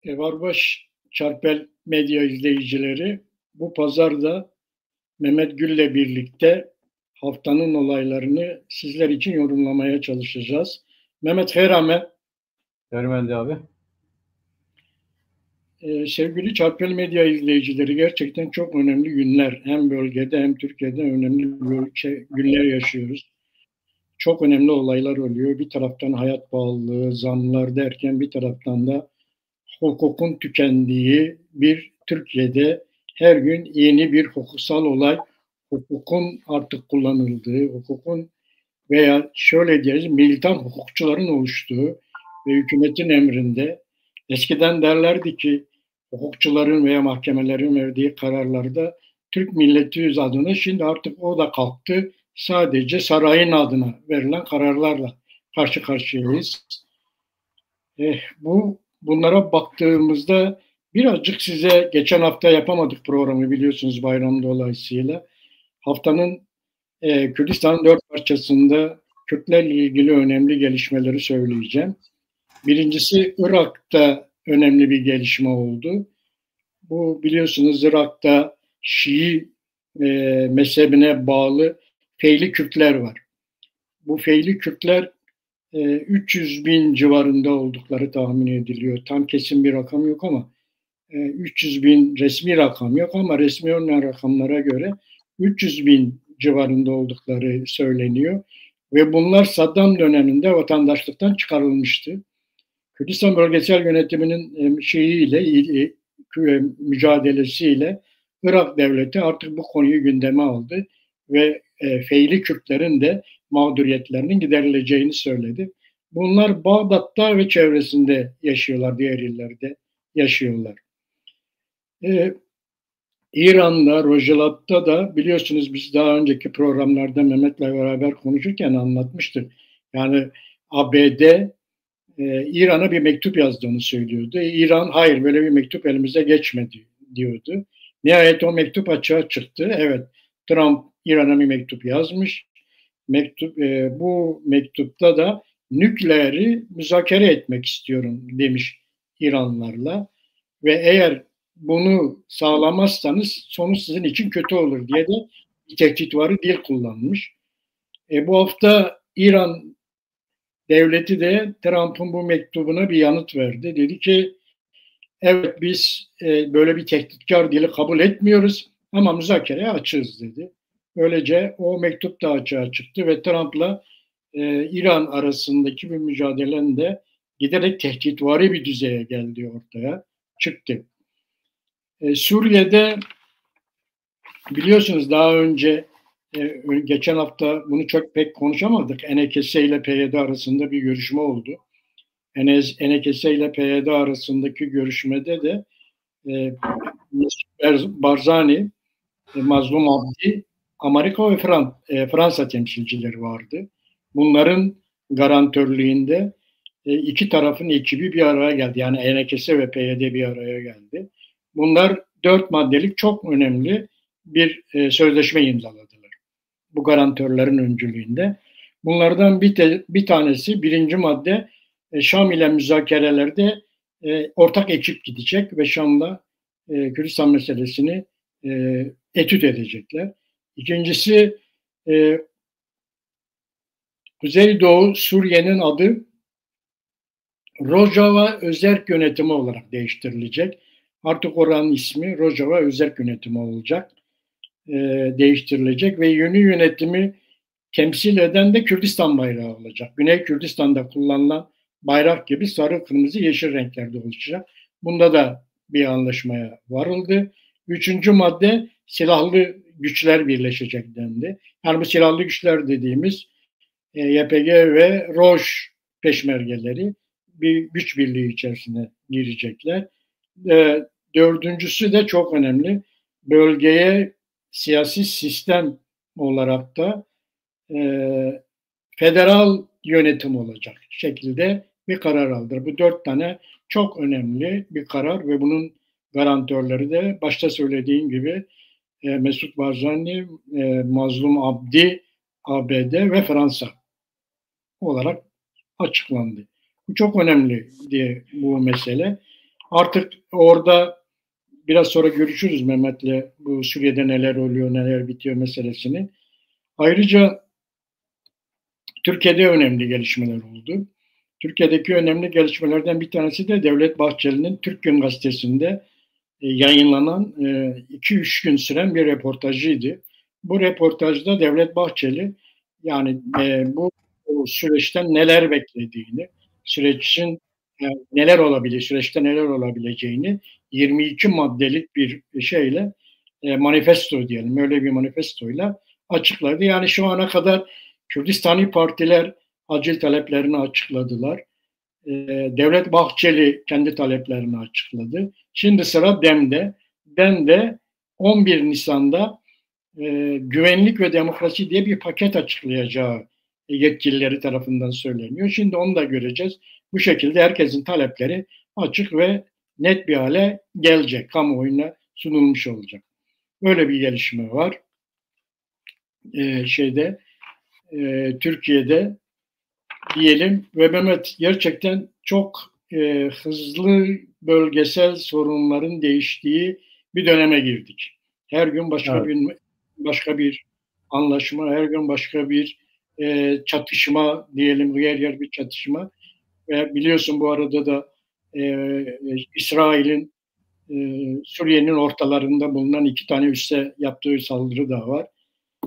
Varbaş Çarpel Medya izleyicileri, bu pazarda Mehmet Gül'le birlikte haftanın olaylarını sizler için yorumlamaya çalışacağız. Mehmet Herame. Görmendi abi. Sevgili Çarpel Medya izleyicileri, gerçekten çok önemli günler. Hem bölgede hem Türkiye'de önemli günler yaşıyoruz. Çok önemli olaylar oluyor. Bir taraftan hayat pahalılığı, zamlar derken bir taraftan da hukukun tükendiği bir Türkiye'de her gün yeni bir hukuksal olay, hukukun artık kullanıldığı, hukukun veya şöyle diyeriz militan hukukçuların oluştuğu ve hükümetin emrinde, eskiden derlerdi ki hukukçuların veya mahkemelerin verdiği kararlarda Türk milleti adına, şimdi artık o da kalktı. Sadece sarayın adına verilen kararlarla karşı karşıyayız. Bunlara baktığımızda birazcık size geçen hafta yapamadık programı, biliyorsunuz, bayram dolayısıyla. Haftanın Kürdistan'ın 4 parçasında Kürtlerle ilgili önemli gelişmeleri söyleyeceğim. Birincisi, Irak'ta önemli bir gelişme oldu. Bu, biliyorsunuz, Irak'ta Şii mezhebine bağlı Feyli Kürtler var. Bu Feyli Kürtler 300 bin civarında oldukları tahmin ediliyor. Tam kesin bir rakam yok ama 300 bin resmi rakam yok, ama resmi olmayan rakamlara göre 300 bin civarında oldukları söyleniyor. Ve bunlar Saddam döneminde vatandaşlıktan çıkarılmıştı. Kürdistan Bölgesel Yönetimi'nin mücadelesiyle Irak devleti artık bu konuyu gündeme aldı ve Feyli Kürtlerin de mağduriyetlerinin giderileceğini söyledi. Bunlar Bağdat'ta ve çevresinde yaşıyorlar, diğer illerde yaşıyorlar. İran'da, Rojalat'ta da biliyorsunuz, biz daha önceki programlarda Mehmet'le beraber konuşurken anlatmıştık. Yani ABD İran'a bir mektup yazdığını söylüyordu. İran hayır, böyle bir mektup elimize geçmedi diyordu. Nihayet o mektup açığa çıktı. Evet, Trump İran'a bir mektup yazmış. Bu mektupta da nükleeri müzakere etmek istiyorum demiş İranlarla ve eğer bunu sağlamazsanız sonuç sizin için kötü olur diye de bir tehditvari dil kullanmış. Bu hafta İran devleti de Trump'ın bu mektubuna bir yanıt verdi. Dedi ki evet, biz böyle bir tehditkar dili kabul etmiyoruz ama müzakereye açığız dedi. Böylece o mektup da açığa çıktı ve Trump'la İran arasındaki bir mücadelenin de giderek tehditvari bir düzeye geldiği ortaya çıktı. Suriye'de biliyorsunuz, daha önce geçen hafta bunu çok pek konuşamadık. ENKS ile PYD arasında bir görüşme oldu. ENKS ile PYD arasındaki görüşmede de Barzani, Mazlum Abdi, Amerika ve Fransa temsilcileri vardı. Bunların garantörlüğünde iki tarafın ekibi bir araya geldi. Yani ENKS ve PYD bir araya geldi. Bunlar 4 maddelik çok önemli bir sözleşme imzaladılar. Bu garantörlerin öncülüğünde. Bunlardan bir tanesi, birinci madde, Şam ile müzakerelerde ortak ekip gidecek ve Şam'la Kürdistan meselesini etüt edecekler. İkincisi, Kuzeydoğu Suriye'nin adı Rojava Özerk Yönetimi olarak değiştirilecek. Artık oranın ismi Rojava Özerk Yönetimi olacak. Değiştirilecek ve yeni yönetimi temsil eden de Kürdistan bayrağı olacak. Güney Kürdistan'da kullanılan bayrak gibi sarı, kırmızı, yeşil renklerde olacak. Bunda da bir anlaşmaya varıldı. Üçüncü madde, silahlı güçler birleşecek dendi. Yani bu silahlı güçler dediğimiz YPG ve Roj peşmergeleri bir güç birliği içerisine girecekler. Dördüncüsü de çok önemli. Bölgeye siyasi sistem olarak da federal yönetim olacak şekilde bir karar aldı. Bu 4 tane çok önemli bir karar ve bunun garantörleri de başta söylediğim gibi Mesut Barzani, Mazlum Abdi, ABD ve Fransa olarak açıklandı. Bu çok önemli diye bu mesele. Artık orada biraz sonra görüşürüz Mehmet'le bu Suriye'de neler oluyor, neler bitiyor meselesini. Ayrıca Türkiye'de önemli gelişmeler oldu. Türkiye'deki önemli gelişmelerden bir tanesi de Devlet Bahçeli'nin Türk Gün Gazetesi'nde yayınlanan 2-3 gün süren bir reportajıydı. Bu reportajda Devlet Bahçeli yani bu süreçten neler beklediğini, süreçin neler olabilir, süreçte neler olabileceğini 22 maddelik bir şeyle manifesto diyelim, öyle bir manifestoyla açıkladı. Yani şu ana kadar Kürdistani partiler acil taleplerini açıkladılar. Devlet Bahçeli kendi taleplerini açıkladı. Şimdi sıra DEM'de. DEM de 11 Nisan'da güvenlik ve demokrasi diye bir paket açıklayacağı yetkilileri tarafından söyleniyor. Şimdi onu da göreceğiz. Bu şekilde herkesin talepleri açık ve net bir hale gelecek. Kamuoyuna sunulmuş olacak. Böyle bir gelişme var. Türkiye'de diyelim ve Mehmet gerçekten çok hızlı bölgesel sorunların değiştiği bir döneme girdik. Her gün başka bir anlaşma, her gün başka bir çatışma diyelim, yer bir çatışma. Ve biliyorsun bu arada da İsrail'in Suriye'nin ortalarında bulunan 2 tane üsse yaptığı saldırı da var.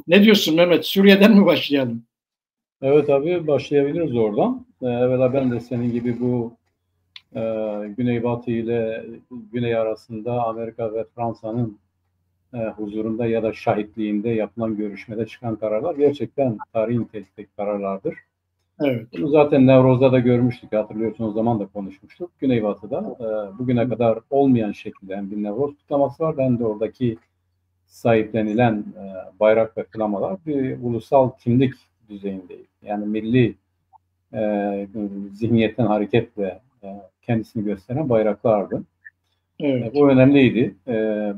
Ne diyorsun Mehmet? Suriye'den mi başlayalım? Evet abi, başlayabiliriz oradan. Evvela ben de senin gibi bu Güneybatı ile Güney arasında Amerika ve Fransa'nın huzurunda ya da şahitliğinde yapılan görüşmede çıkan kararlar gerçekten tarihi nitelikteki kararlardır. Evet. Bunu zaten Nevroz'da da görmüştük. Hatırlıyorsunuz, o zaman da konuşmuştuk. Güneybatı'da bugüne kadar olmayan şekilde hem bir Nevroz kutlaması var hem de oradaki sahiplenilen bayrak ve flamalar bir ulusal kimlik düzeyindeydi. Yani milli zihniyetten hareketle kendisini gösteren bayraklardı. Evet. Bu önemliydi.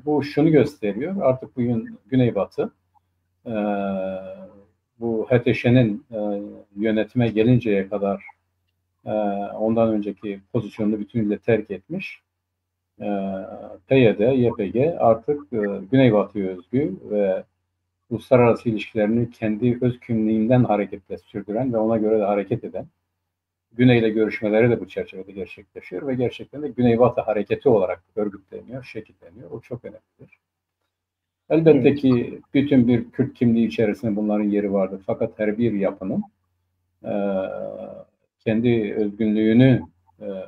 Bu şunu gösteriyor. Artık bugün Güneybatı bu HTŞ'nin yönetime gelinceye kadar ondan önceki pozisyonunu bütünüyle terk etmiş. PYD, YPG artık Güneybatı'ya özgü ve uluslararası ilişkilerini kendi öz kimliğinden hareketle sürdüren ve ona göre de hareket eden Güney ile görüşmeleri de bu çerçevede gerçekleşiyor ve gerçekten de Güneybatı hareketi olarak örgütleniyor, şekilleniyor. O çok önemlidir. Elbette ki bütün bir Kürt kimliği içerisinde bunların yeri vardır. Fakat her bir yapının kendi özgünlüğünü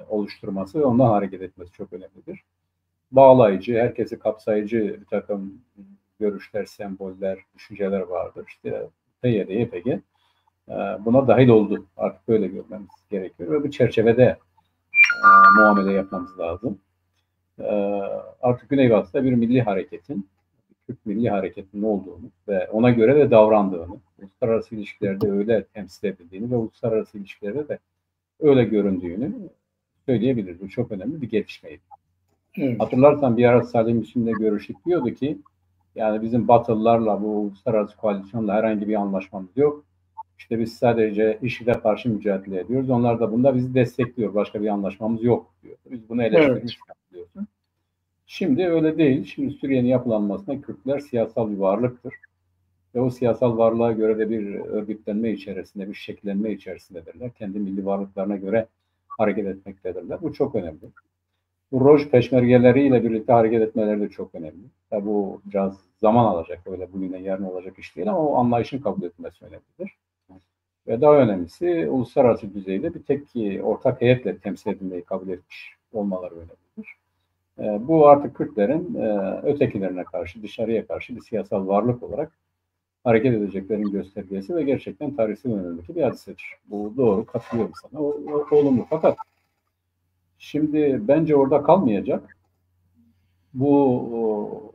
oluşturması ve ondan hareket etmesi çok önemlidir. Bağlayıcı, herkesi kapsayıcı bir takım görüşler, semboller, düşünceler vardır. İşte PYD, YPG buna dahil oldu. Artık böyle görmemiz gerekiyor ve bu çerçevede muamele yapmamız lazım. Artık Güneybatı'da bir milli hareketin, Türk milli hareketinin olduğunu ve ona göre de davrandığını, uluslararası ilişkilerde öyle temsil edildiğini ve uluslararası ilişkilerde de öyle göründüğünü söyleyebiliriz. Bu çok önemli bir gelişmeydi. Evet. Hatırlarsan bir ara Salih Müslim'le görüştük, diyordu ki yani bizim Batılılarla bu uluslararası koalisyonla herhangi bir anlaşmamız yok. İşte biz sadece IŞİD'e karşı mücadele ediyoruz. Onlar da bunda bizi destekliyor. Başka bir anlaşmamız yok diyor. Biz bunu eleştirmiştik, biliyorsun. Şimdi öyle değil. Şimdi Suriye'nin yapılanmasında Kürtler siyasal bir varlıktır. Ve o siyasal varlığa göre de bir örgütlenme içerisinde, bir şekillenme içerisindedirler. Kendi milli varlıklarına göre hareket etmektedirler. Bu çok önemli. Bu Roj peşmergeleriyle birlikte hareket etmeleri de çok önemli. Tabi bu biraz zaman alacak. Öyle bugünden yarın olacak iş değil ama o anlayışın kabul edilmesi önemlidir. Ve daha önemlisi uluslararası düzeyde bir tek ortak heyetle temsil edilmeyi kabul etmiş olmaları önemlidir. Bu artık Kürtlerin ötekilerine karşı, dışarıya karşı bir siyasal varlık olarak hareket edeceklerin göstergesi ve gerçekten tarihsel önemli bir hadisedir. Bu doğru, katılıyorum sana. O olumlu. Fakat şimdi bence orada kalmayacak. Bu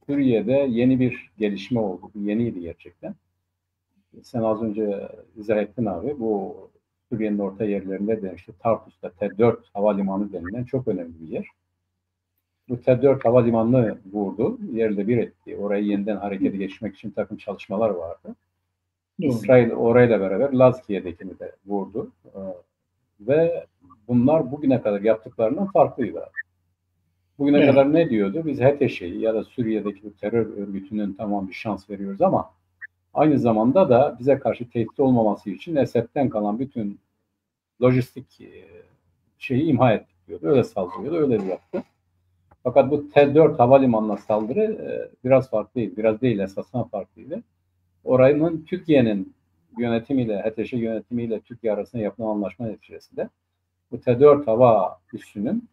Suriye'de yeni bir gelişme oldu. Yeniydi gerçekten. Sen az önce izah ettin abi. Bu Suriye'nin orta yerlerinde de işte Tartus'ta T4 havalimanı denilen çok önemli bir yer. Bu T4 havalimanını vurdu. Yerle bir etti. Orayı yeniden harekete geçmek için takım çalışmalar vardı. İsrail orayla beraber Lazkiye'dekini de vurdu. Ve bunlar bugüne kadar yaptıklarından farklıydı. Bugüne Evet. kadar ne diyordu? Biz HTŞ'yi ya da Suriye'deki bir terör örgütünün tamam bir şans veriyoruz ama aynı zamanda da bize karşı tehdit olmaması için Esed'den kalan bütün lojistik şeyi imha ettik diyordu. Öyle saldırıyordu, öyle yaptı. Fakat bu T4 havalimanına saldırı biraz farklıydı. Biraz değil, esasında farklıydı. Oranın Türkiye'nin yönetimiyle, HTŞ yönetimiyle Türkiye arasında yapılan anlaşma neticesinde bu T4 hava üssünün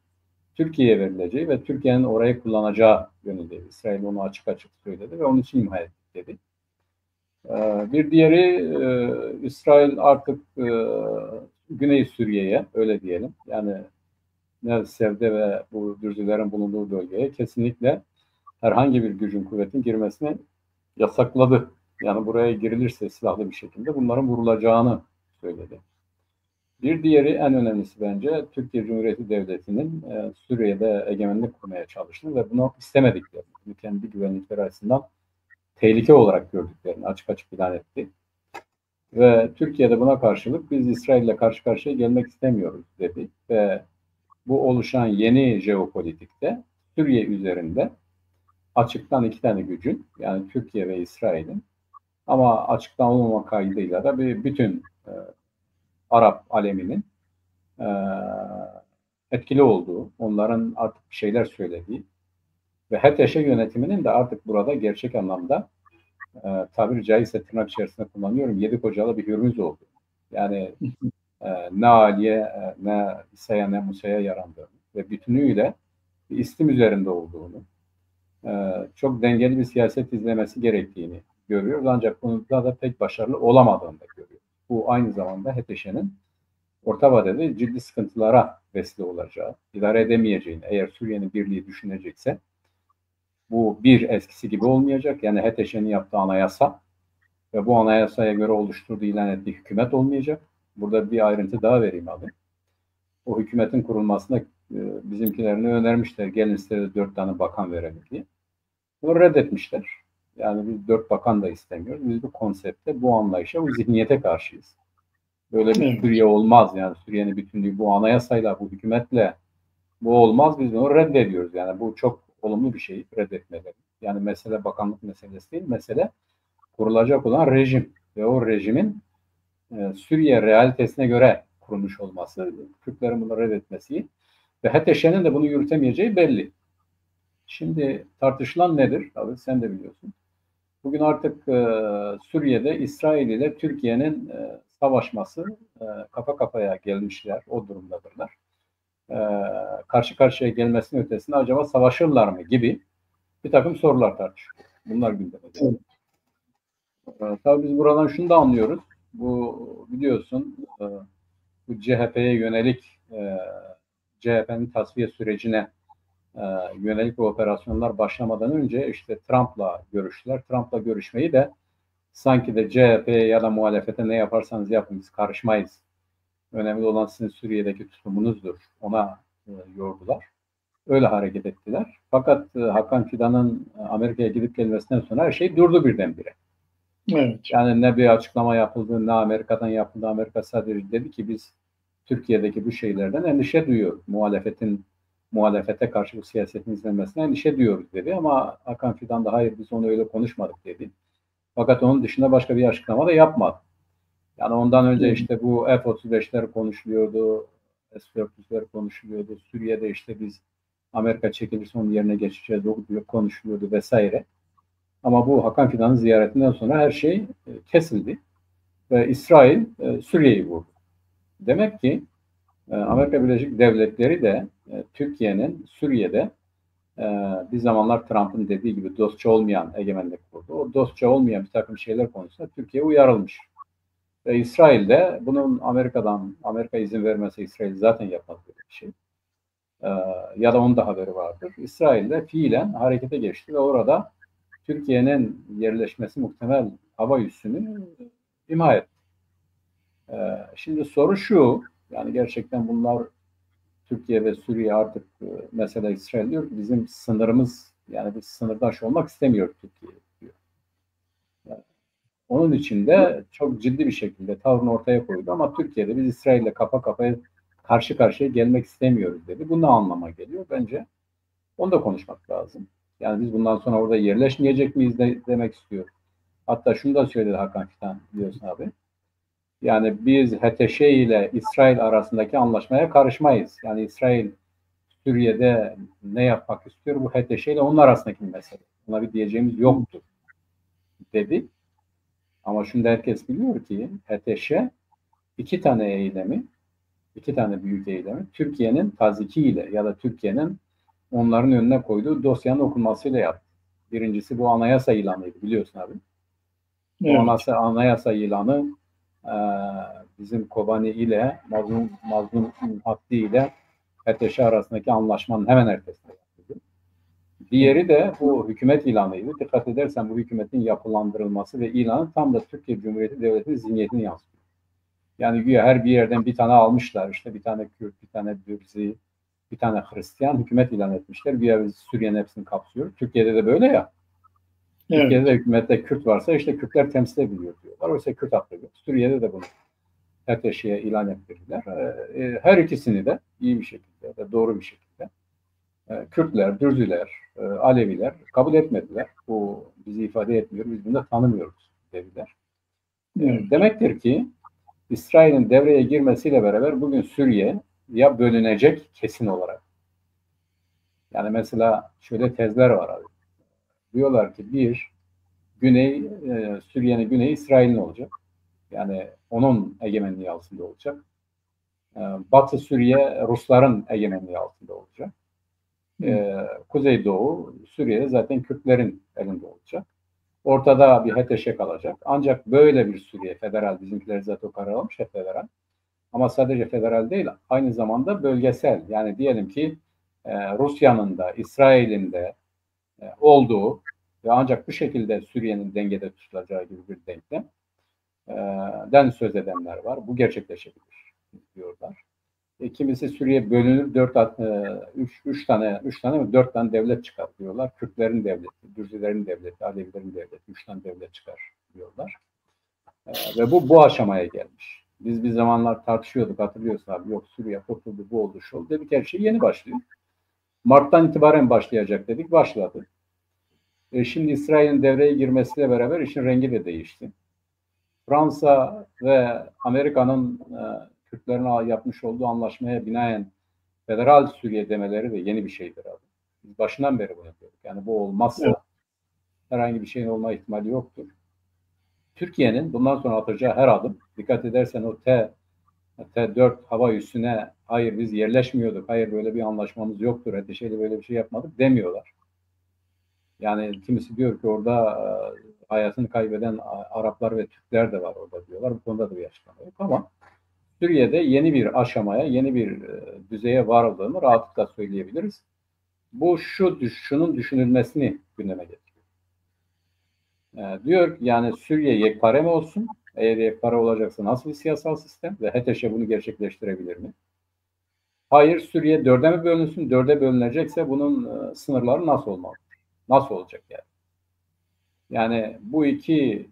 Türkiye'ye verileceği ve Türkiye'nin orayı kullanacağı yönündeydi. İsrail onu açık açık söyledi ve onun için imha ettik dedi. Bir diğeri İsrail artık Güney Suriye'ye öyle diyelim yani Nevsev'de ve bu Dürzülerin bulunduğu bölgeye kesinlikle herhangi bir gücün kuvvetin girmesini yasakladı. Yani buraya girilirse silahlı bir şekilde bunların vurulacağını söyledi. Bir diğeri en önemlisi bence Türkiye Cumhuriyeti Devleti'nin Suriye'de egemenlik kurmaya çalıştığını ve bunu istemediklerini, kendi güvenlikleri açısından tehlike olarak gördüklerini açık açık ilan etti. Ve Türkiye'de buna karşılık biz İsrail'le karşı karşıya gelmek istemiyoruz dedi. Ve bu oluşan yeni jeopolitikte Suriye üzerinde açıktan iki tane gücün yani Türkiye ve İsrail'in ama açıktan olmama kaydıyla da bir bütün Arap aleminin e, etkili olduğu, onların artık bir şeyler söylediği ve HTŞ yönetiminin de artık burada gerçek anlamda tabiri caizse tırnak içerisinde kullanıyorum, yedi kocalı bir hürmüz oldu. Yani ne Ali'ye, ne İsa'ya, ne Musa'ya yarandığını ve bütünüyle bir istim üzerinde olduğunu, çok dengeli bir siyaset izlemesi gerektiğini görüyoruz. Ancak bunda da pek başarılı olamadığını da görüyoruz. Bu aynı zamanda HTŞ'nin orta vadede ciddi sıkıntılara vesile olacağı, idare edemeyeceğini, eğer Suriye'nin birliği düşünecekse bu bir eskisi gibi olmayacak. Yani HTŞ'nin yaptığı anayasa ve bu anayasaya göre oluşturduğu ilan ettiği hükümet olmayacak. Burada bir ayrıntı daha vereyim abi. O hükümetin kurulmasında bizimkilerini önermişler. Gelin size de 4 tane bakan verelim diye. Bunu reddetmişler. Yani biz 4 bakan da istemiyoruz. Biz bu konsepte, bu anlayışa, bu zihniyete karşıyız. Böyle bir Suriye olmaz. Yani Suriye'nin bütünlüğü bu anayasayla, bu hükümetle bu olmaz. Biz bunu reddediyoruz. Yani bu çok olumlu bir şey reddetmeleri. Yani mesele bakanlık meselesi değil. Mesele kurulacak olan rejim ve o rejimin Suriye realitesine göre kurulmuş olması, Kürtlerin bunu reddetmesi ve HTŞ'nin de bunu yürütemeyeceği belli. Şimdi tartışılan nedir? Abi sen de biliyorsun. Bugün artık Suriye'de İsrail ile Türkiye'nin savaşması kafa kafaya gelmişler, o durumdadırlar. Karşı karşıya gelmesinin ötesinde acaba savaşırlar mı gibi bir takım sorular tartışılıyor. Bunlar gündeme geliyor. Tabii biz buradan şunu da anlıyoruz. Bu biliyorsun bu CHP'ye yönelik CHP'nin tasfiye sürecine yönelik operasyonlar başlamadan önce işte Trump'la görüştüler. Trump'la görüşmeyi de sanki de CHP'ye ya da muhalefete ne yaparsanız yapın biz karışmayız. Önemli olan sizin Suriye'deki tutumunuzdur. Ona yordular. Öyle hareket ettiler. Fakat Hakan Fidan'ın Amerika'ya gidip gelmesinden sonra her şey durdu birdenbire. Evet. Yani ne bir açıklama yapıldı, ne Amerika'dan yapıldı. Amerika sadece dedi ki biz Türkiye'deki bu şeylerden endişe duyuyoruz. Muhalefete karşı bu siyasetin izlenmesine endişe duyuyoruz dedi. Ama Hakan Fidan da hayır biz onu öyle konuşmadık dedi. Fakat onun dışında başka bir açıklama da yapmadı. Yani ondan önce işte bu F-35'ler konuşuluyordu, S-400'ler konuşuluyordu. Suriye'de işte biz Amerika çekilirse onun yerine geçeceğiz konuşuluyordu vesaire. Ama bu Hakan Fidan'ın ziyaretinden sonra her şey kesildi ve İsrail Suriye'yi vurdu. Demek ki Amerika Birleşik Devletleri de Türkiye'nin Suriye'de bir zamanlar Trump'ın dediği gibi dostça olmayan egemenlik kurdu. O dostça olmayan bir takım şeyler konusunda Türkiye uyarılmış. Ve İsrail de bunun Amerika izin vermese İsrail zaten yapmaz böyle bir şey. Ya da onun da haberi vardır. İsrail de fiilen harekete geçti ve orada Türkiye'nin yerleşmesi muhtemel hava üssünü imha etti. Şimdi soru şu, yani gerçekten bunlar Türkiye ve Suriye artık mesela İsrail diyor ki bizim sınırımız yani biz sınırdaş olmak istemiyoruz Türkiye diyor. Yani onun için de çok ciddi bir şekilde tavrını ortaya koydu ama Türkiye'de biz İsrail'le kafa kafaya karşı karşıya gelmek istemiyoruz dedi. Bu ne anlama geliyor? Bence Onu da konuşmak lazım. Yani biz bundan sonra orada yerleşmeyecek miyiz demek istiyor. Hatta şunu da söyledi Hakan Fidan, biliyorsun abi. Yani biz HTŞ ile İsrail arasındaki anlaşmaya karışmayız. Yani İsrail Suriye'de ne yapmak istiyor, bu HTŞ ile onun arasındaki bir mesele. Buna bir diyeceğimiz yoktur dedi. Ama şimdi herkes biliyor ki HTŞ iki tane büyük eylemi Türkiye'nin tazikiyle ya da Türkiye'nin onların önüne koyduğu dosyanın okunmasıyla yaptı. Birincisi bu anayasa ilanıydı, biliyorsun abi. Evet. Bu anayasa ilanı bizim Kobani ile Mazlum Hattı ile HTŞ arasındaki anlaşmanın hemen ertesinde yapıldı. Diğeri de bu hükümet ilanıydı. Dikkat edersen bu hükümetin yapılandırılması ve ilanı tam da Türkiye Cumhuriyeti Devleti'nin zihniyetini yansıtıyor. Yani güya her bir yerden bir tane almışlar. İşte bir tane Kürt, bir tane Dürzi, bir tane Hristiyan hükümet ilan etmişler. Güya biz Suriye'nin hepsini kapsıyor. Türkiye'de de böyle ya. Evet. Türkiye'de de hükümette Kürt varsa işte Kürtler temsil ediliyor diyorlar. Oysa Kürt haklı yok. Suriye'de de bunu HTŞ'ye ilan ettirdiler. Her ikisini de iyi bir şekilde, doğru bir şekilde Kürtler, Dürziler, Aleviler kabul etmediler. Bu bizi ifade etmiyor, biz bunu da tanımıyoruz dediler. Evet. Demektir ki İsrail'in devreye girmesiyle beraber bugün Suriye ya bölünecek kesin olarak. Yani mesela şöyle tezler var abi. Diyorlar ki Suriye'nin güneyi İsrail'in olacak. Yani onun egemenliği altında olacak. Batı Suriye Rusların egemenliği altında olacak. Kuzeydoğu Suriye'de zaten Kürtlerin elinde olacak. Ortada bir HTŞ kalacak. Ancak böyle bir Suriye federal, bizimkiler zaten o karar almış ya federal. Ama sadece federal değil, aynı zamanda bölgesel. Yani diyelim ki Rusya'nın da, İsrail'in de olduğu ve ancak bu şekilde Suriye'nin dengede tutulacağı gibi bir denklemden söz edenler var. Bu gerçekleşebilir diyorlar. Kimisi Suriye bölünür, 4 tane devlet çıkar diyorlar. Kürtlerin devleti, Dürzilerin devleti, Alevilerin devleti, 3 tane devlet çıkar diyorlar. Ve bu aşamaya gelmiş. Biz bir zamanlar tartışıyorduk, hatırlıyorsun abi. Yok Suriye kurtuldu, bu oldu, şu oldu dedik. Her şey yeni başlıyor. Mart'tan itibaren başlayacak dedik, başladı. Şimdi İsrail'in devreye girmesiyle beraber işin rengi de değişti. Fransa ve Amerika'nın Kürtlerin yapmış olduğu anlaşmaya binaen federal Suriye demeleri de yeni bir şeydir abi. Biz başından beri bunu yapıyorduk. Yani bu olmazsa herhangi bir şeyin olma ihtimali yoktur. Türkiye'nin bundan sonra atacağı her adım, dikkat edersen o T4 hava üssüne hayır biz yerleşmiyorduk, hayır böyle bir anlaşmamız yoktur, HTŞ'yle böyle bir şey yapmadık demiyorlar. Yani kimisi diyor ki orada hayatını kaybeden Araplar ve Türkler de var orada diyorlar. Bu konuda da bir açıklama yok ama Suriye'de yeni bir aşamaya, yeni bir düzeye varıldığını rahatlıkla söyleyebiliriz. Bu şunun düşünülmesini gündeme getiriyor. Diyor yani Suriye yekpare mi olsun? Eğer yekpare olacaksa nasıl bir siyasal sistem ve HTŞ bunu gerçekleştirebilir mi? Hayır, Suriye 4'e mi bölünsün? 4'e bölünecekse bunun sınırları nasıl olmalı? Nasıl olacak yani? Yani bu iki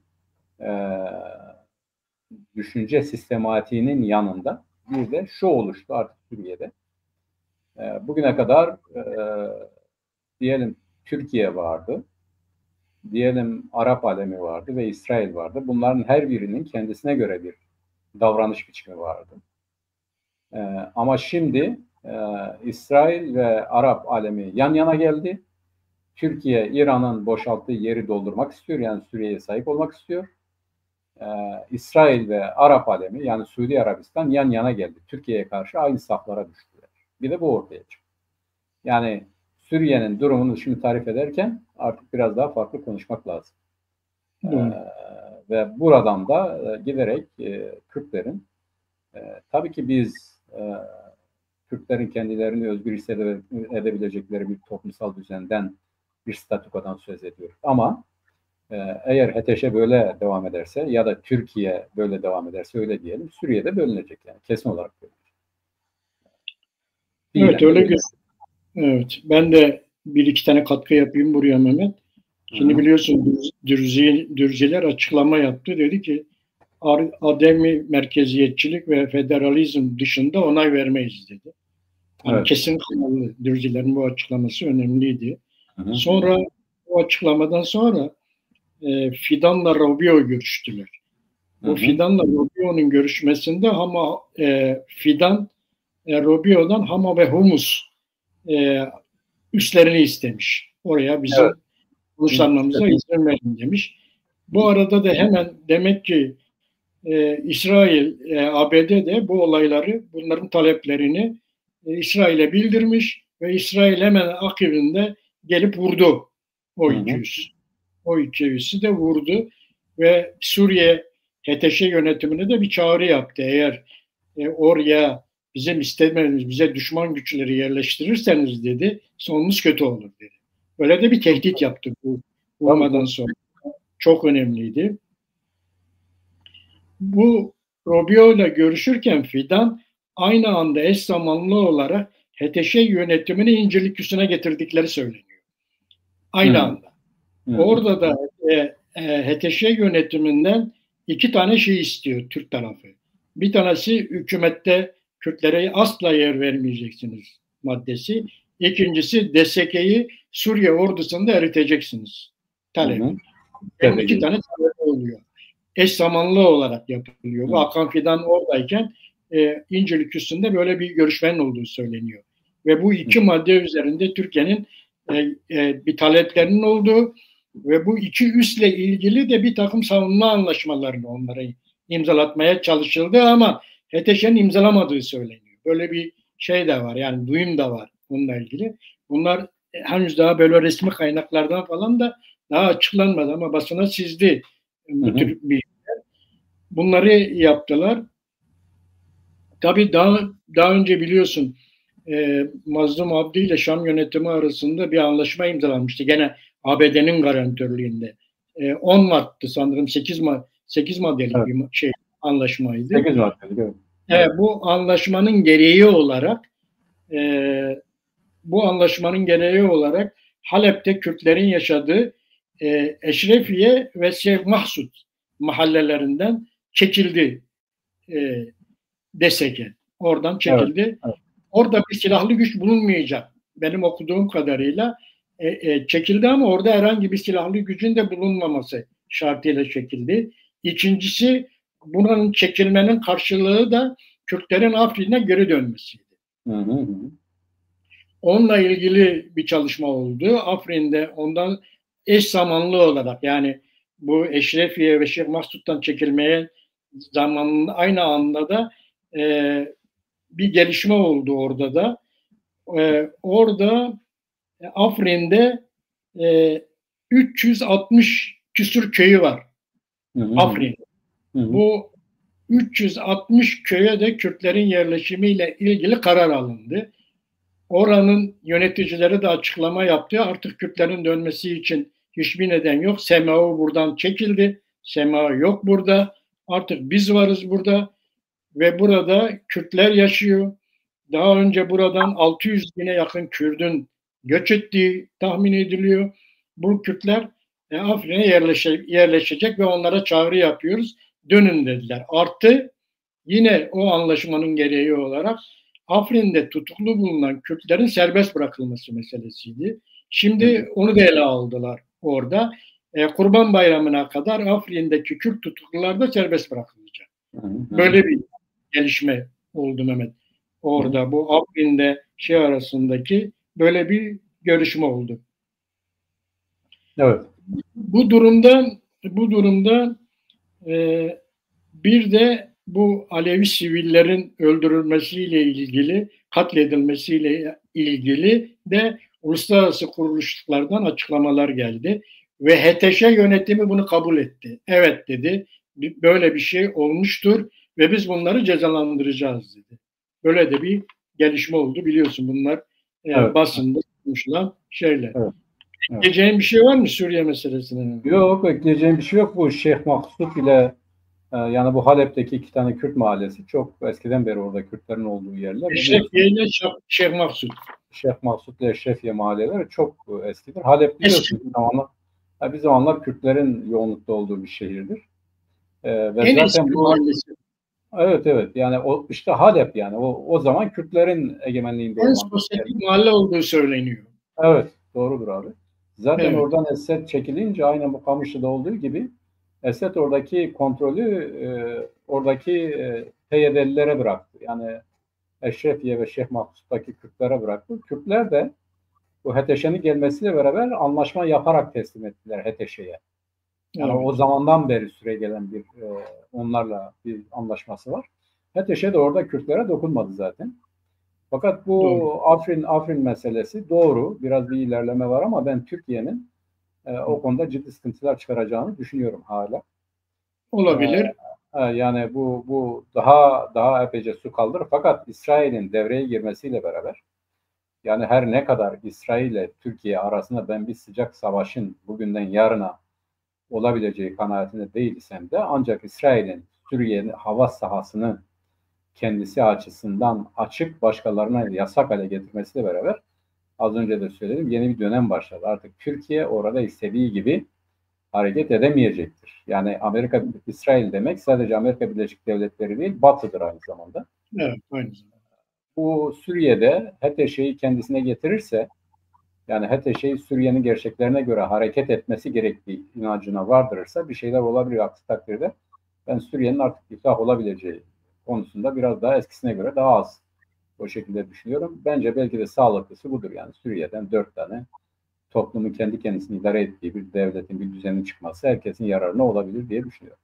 düşünce sistematiğinin yanında bir de şu oluştu artık Suriye'de. Bugüne kadar diyelim Türkiye vardı, diyelim Arap alemi vardı ve İsrail vardı. Bunların her birinin kendisine göre bir davranış biçimi vardı. Ama şimdi İsrail ve Arap alemi yan yana geldi. Türkiye, İran'ın boşalttığı yeri doldurmak istiyor. Yani Suriye'ye sahip olmak istiyor. İsrail ve Arap alemi yani Suudi Arabistan yan yana geldi. Türkiye'ye karşı aynı saflara düştüler. Bir de bu ortaya çıktı. Yani Suriye'nin durumunu şimdi tarif ederken artık biraz daha farklı konuşmak lazım. Ve buradan da giderek Kürtlerin tabii ki biz Kürtlerin kendilerini özgür hissedebilecekleri bir toplumsal düzenden, bir statükodan söz ediyoruz. Ama eğer HTŞ böyle devam ederse ya da Türkiye böyle devam ederse öyle diyelim, Suriye'de bölünecek yani kesin olarak bölünecek. Evet öyle gözüküyor. Evet ben de bir iki tane katkı yapayım buraya Mehmet. Şimdi biliyorsun Dürziler açıklama yaptı. Dedi ki ademi merkeziyetçilik ve federalizm dışında onay vermeyiz dedi. Yani Evet. kesin kınalı. Dürzilerin bu açıklaması önemliydi. Hı-hı. Sonra bu açıklamadan sonra Fidan'la Rubio görüştüler. Bu Fidan'la Rubio'nun görüşmesinde ama Fidan Rubio'dan Hama ve Humus üslerini istemiş. Oraya bizim Evet. konuşlanmamıza izin verin demiş. Bu arada da hemen demek ki İsrail, ABD de bu olayları, bunların taleplerini İsrail'e bildirmiş ve İsrail hemen akibinde gelip vurdu o iki üs. O iki üssü de vurdu ve Suriye HTŞ yönetimine de bir çağrı yaptı. Eğer oraya bizim istemediğimiz, bize düşman güçleri yerleştirirseniz dedi, sonunuz kötü olur dedi. Böyle de bir tehdit yaptı bu vurmadan sonra. Çok önemliydi. Bu Rubio ile görüşürken Fidan aynı anda eş zamanlı olarak HTŞ yönetimini İncirlik üssüne getirdikleri söyleniyor. Aynı anda. Orada da HTŞ yönetiminden 2 tane şey istiyor Türk tarafı. Bir tanesi hükümette Kürtlere asla yer vermeyeceksiniz maddesi. İkincisi DSK'yi Suriye ordusunda eriteceksiniz talebi. Yani 2 tane talep oluyor. Eş zamanlı olarak yapılıyor. Bu Hakan Fidan oradayken İncirlik üssünde böyle bir görüşmenin olduğu söyleniyor. Ve bu 2 madde üzerinde Türkiye'nin bir taleplerinin olduğu ve bu 2 üsle ilgili de bir takım savunma anlaşmalarını onlara imzalatmaya çalışıldı ama HTŞ'nin imzalamadığı söyleniyor. Böyle bir şey de var, yani duyum da var bununla ilgili. Bunlar henüz daha böyle resmi kaynaklardan falan da daha açıklanmadı ama basına çizdi bu tür bilgiler. Bunları yaptılar. Tabii daha önce biliyorsun Mazlum Abdi ile Şam yönetimi arasında bir anlaşma imzalanmıştı. Gene ABD'nin garantörlüğünde. 10 Mart'tı sanırım, 8 maddelik evet. Bir anlaşmaydı. 8 maddelik, evet. Bu anlaşmanın gereği olarak Halep'te Kürtlerin yaşadığı Eşrefiye ve Şeyh Mahsud mahallelerinden çekildi DSK. Oradan çekildi. Evet, evet. Orada bir silahlı güç bulunmayacak. Benim okuduğum kadarıyla çekildi ama orada herhangi bir silahlı gücün de bulunmaması şartıyla çekildi. İkincisi, bunun çekilmenin karşılığı da Kürtlerin Afrin'e geri dönmesiydi. Onunla ilgili bir çalışma oldu. Afrin'de ondan eş zamanlı olarak, yani bu Eşrefiye ve Şeyh Mahsud'dan çekilmeye zamanında aynı anda da bir gelişme oldu orada da. Orada Afrin'de 360 küsur köyü var. Afrin. Bu 360 köye de Kürtlerin yerleşimiyle ilgili karar alındı. Oranın yöneticileri de açıklama yaptı. Artık Kürtlerin dönmesi için hiçbir neden yok. SMO buradan çekildi. SMO yok burada. Artık biz varız burada. Ve burada Kürtler yaşıyor. Daha önce buradan 600 bine yakın Kürt'ün göç ettiği tahmin ediliyor. Bu Kürtler Afrin'e yerleşecek ve onlara çağrı yapıyoruz. Dönün dediler. Artı yine o anlaşmanın gereği olarak Afrin'de tutuklu bulunan Kürtlerin serbest bırakılması meselesiydi. Şimdi onu da ele aldılar orada. Kurban Bayramı'na kadar Afrin'deki Kürt tutuklular da serbest bırakılacak. Böyle bir gelişme oldu Mehmet. Orada bu Afrin'de arasındaki böyle bir görüşme oldu. Evet. Bu durumda bir de bu Alevi sivillerin öldürülmesiyle ilgili, katledilmesiyle ilgili de uluslararası kuruluşlardan açıklamalar geldi. Ve HTŞ yönetimi bunu kabul etti. Evet dedi, böyle bir şey olmuştur ve biz bunları cezalandıracağız dedi. Böyle de bir gelişme oldu. Biliyorsun bunlar evet. Basında konuşulan şeyler. Evet. Ekleyeceğin bir şey var mı Suriye meselesine? Yok, ekleyeceğim bir şey yok. Bu Şeyh Mahsud ile yani bu Halep'teki 2 tane Kürt mahallesi çok eskiden beri orada Kürtlerin olduğu yerler. Eşrefiye ile Şeyh Mahsud. Şeyh Mahsud ile Eşrefiye mahalleleri çok eskidir. Halep biliyorsunuz bir zamanlar Kürtlerin yoğunlukta olduğu bir şehirdir. Ve en zaten eski mahallesi. Evet, evet. Yani o işte Halep, yani o zaman Kürtlerin egemenliğinde En olan bir yer. sosyetik mahalle olduğu söyleniyor. Evet, doğrudur abi. Zaten Evet. oradan Esed çekilince aynen bu Kamışlı'da olduğu gibi Esed oradaki kontrolü oradaki PYD'lilere bıraktı. Yani Eşrefiye ve Şeyh Mahmut'taki Kürtlere bıraktı. Kürtler de bu HTŞ'nin gelmesiyle beraber anlaşma yaparak teslim ettiler HTŞ'ye. Yani Evet. o zamandan beri süregelen bir onlarla bir anlaşması var. HTŞ de orada Kürtlere dokunmadı zaten. Fakat Doğru. bu Afrin meselesi doğru. Biraz bir ilerleme var ama ben Türkiye'nin o konuda ciddi sıkıntılar çıkaracağını düşünüyorum hala. Olabilir. Yani bu daha epeyce su kaldırır. Fakat İsrail'in devreye girmesiyle beraber, yani her ne kadar İsrail ile Türkiye arasında ben bir sıcak savaşın bugünden yarına olabileceği kanaatinde değilsem de, ancak İsrail'in Suriye'nin hava sahasını kendisi açısından açık, başkalarına yasak hale getirmesiyle beraber, az önce de söyledim, yeni bir dönem başladı. Artık Türkiye orada istediği gibi hareket edemeyecektir. Yani Amerika, İsrail demek sadece Amerika Birleşik Devletleri değil, Batı'dır aynı zamanda. Evet. Aynı zamanda. Bu Suriye'de HTŞ'yi kendisine getirirse, yani HTŞ'yi Suriye'nin gerçeklerine göre hareket etmesi gerektiği inancına vardırırsa bir şeyler olabilir. Aksi takdirde ben Suriye'nin artık iflah olabileceği konusunda biraz daha eskisine göre daha az o şekilde düşünüyorum. Bence belki de sağlıklısı budur. Yani Suriye'den 4 tane toplumun kendi kendisini idare ettiği bir devletin, bir düzenin çıkması herkesin yararına olabilir diye düşünüyorum.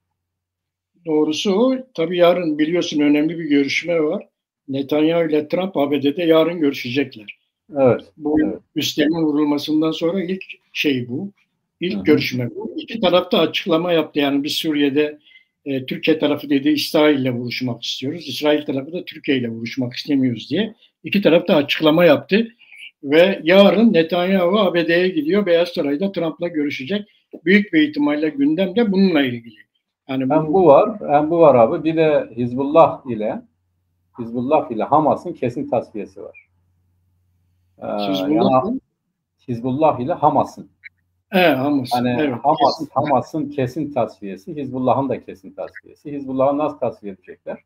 Doğrusu o. Tabii yarın biliyorsun önemli bir görüşme var. Netanyahu ile Trump ABD'de yarın görüşecekler. Evet, Bu evet. üslemin vurulmasından sonra ilk şey bu. Hı İlk hı. görüşme bu. İki taraf da açıklama yaptı. Yani biz Suriye'de Türkiye tarafı dedi İsrail ile buluşmak istiyoruz. İsrail tarafı da Türkiye ile buluşmak istemiyoruz diye. İki taraf da açıklama yaptı. Ve yarın Netanyahu ABD'ye gidiyor. Beyaz Saray'da Trump'la görüşecek. Büyük bir ihtimalle gündem de bununla ilgili. Yani Hem bu bu var, hem bu var abi. Bir de Hizbullah ile Hamas'ın kesin tasfiyesi var. Hizbullah Yani mı? Hizbullah ile Hamas'ın. Hamas. Yani Evet. Kesin. Hamas'ın kesin tasfiyesi, Hizbullah'ın da kesin tasfiyesi. Hizbullah'ı nasıl tasfiye edecekler?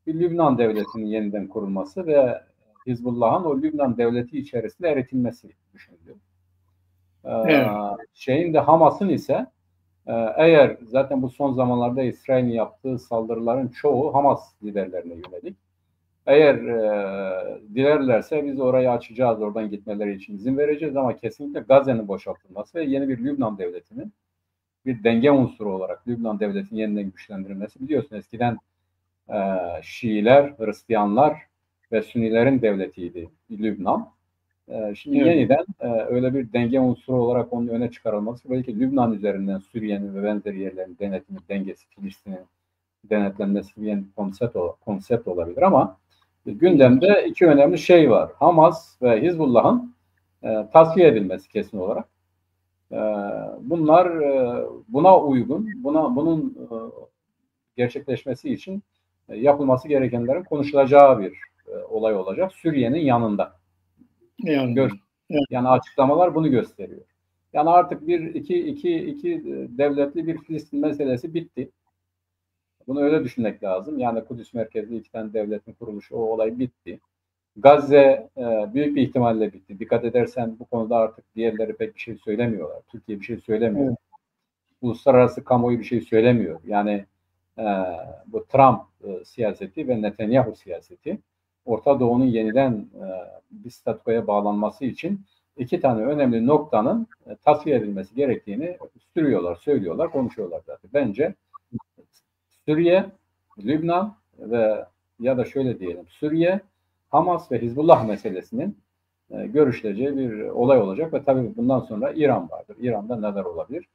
Bir Lübnan devletinin yeniden kurulması ve Hizbullah'ın o Lübnan devleti içerisinde eritilmesi düşünülüyor. Evet. Şeyin de Hamas'ın ise eğer zaten bu son zamanlarda İsrail'in yaptığı saldırıların çoğu Hamas liderlerine yönelik. Eğer dilerlerse biz orayı açacağız, oradan gitmeleri için izin vereceğiz, ama kesinlikle Gazze'nin boşaltılması ve yeni bir Lübnan devletinin bir denge unsuru olarak Lübnan devletinin yeniden güçlendirilmesi. Biliyorsun eskiden Şiiler, Hristiyanlar ve Sünnilerin devletiydi Lübnan. Şimdi Evet. yeniden öyle bir denge unsuru olarak onun öne çıkarılması, belki Lübnan üzerinden Suriye'nin ve benzeri yerlerin denetimi, dengesi, Filistin'in denetlenmesi bir konsept olabilir, ama gündemde iki önemli şey var. Hamas ve Hizbullah'ın tasfiye edilmesi kesin olarak. Bunlar buna uygun, bunun gerçekleşmesi için yapılması gerekenlerin konuşulacağı bir olay olacak. Suriye'nin yanında. Yani. Evet. Yani açıklamalar bunu gösteriyor. Yani artık iki devletli bir Filistin meselesi bitti. Bunu öyle düşünmek lazım. Yani Kudüs merkezli iki tane devletin kuruluşu, o olay bitti. Gazze büyük bir ihtimalle bitti. Dikkat edersen bu konuda artık diğerleri pek bir şey söylemiyorlar. Türkiye bir şey söylemiyor. Evet. Uluslararası kamuoyu bir şey söylemiyor. Yani e, bu Trump siyaseti ve Netanyahu siyaseti Orta Doğu'nun yeniden bir statükoya bağlanması için iki tane önemli noktanın tasfiye edilmesi gerektiğini sürüyorlar, söylüyorlar, konuşuyorlar zaten. Bence Suriye, Lübnan ve ya da şöyle diyelim, Suriye, Hamas ve Hizbullah meselesinin görüşüleceği bir olay olacak ve tabii bundan sonra İran vardır. İran'da neler olabilir?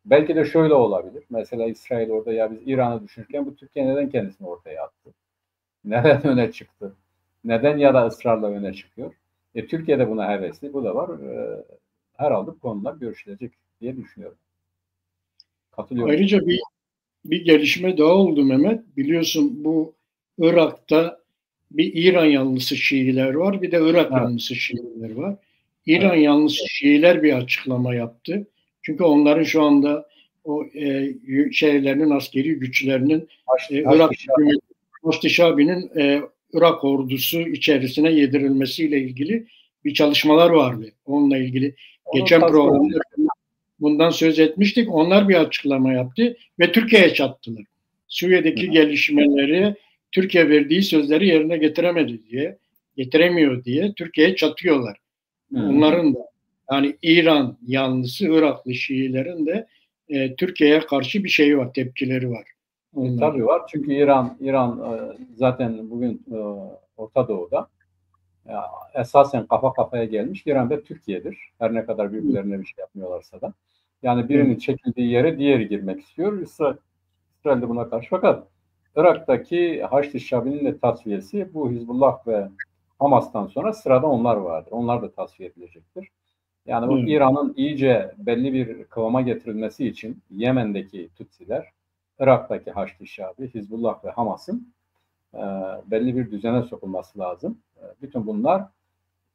Belki de şöyle olabilir. Mesela İsrail orada, ya biz İran'ı düşünürken bu Türkiye neden kendisini ortaya attı? Neden öne çıktı? Neden ya da ısrarla öne çıkıyor? Türkiye'de buna hevesli, bu da var. Herhalde bu konular görüşülecek diye düşünüyorum. Katılıyor musun? Ayrıca bir gelişme daha oldu Mehmet. Biliyorsun bu Irak'ta bir İran yanlısı Şiiler var, bir de Irak Evet, yanlısı Şiiler var. İran evet. yanlısı Şiiler bir açıklama yaptı. Çünkü onların şu anda o şeylerinin askeri güçlerinin Irak Haçlı hükümeti Haçlı Şabi'nin Irak ordusu içerisine yedirilmesiyle ilgili bir çalışmalar vardı. Onunla ilgili geçen programda bundan söz etmiştik. Onlar bir açıklama yaptı ve Türkiye'ye çattılar. Suriye'deki gelişmeleri Türkiye verdiği sözleri yerine getiremiyor diye Türkiye'ye çatıyorlar. Onların da yani İran yanlısı Iraklı Şiilerin de Türkiye'ye karşı bir şeyi var, tepkileri var. Tabii var. Çünkü İran zaten bugün Orta Doğu'da esasen kafa kafaya gelmiş İran ve Türkiye'dir. Her ne kadar birbirlerine bir şey yapmıyorlarsa da. Yani birinin çekildiği yere diğeri girmek istiyor. İsrail de buna karşı. Fakat Irak'taki Haçlı Şabi'nin de tasfiyesi bu Hizbullah ve Hamas'tan sonra sırada onlar vardır. Onlar da tasfiye edilecektir. Yani bu İran'ın iyice belli bir kıvama getirilmesi için Yemen'deki Tutsiler, Irak'taki Haçlı Şabi, Hizbullah ve Hamas'ın belli bir düzene sokulması lazım. Bütün bunlar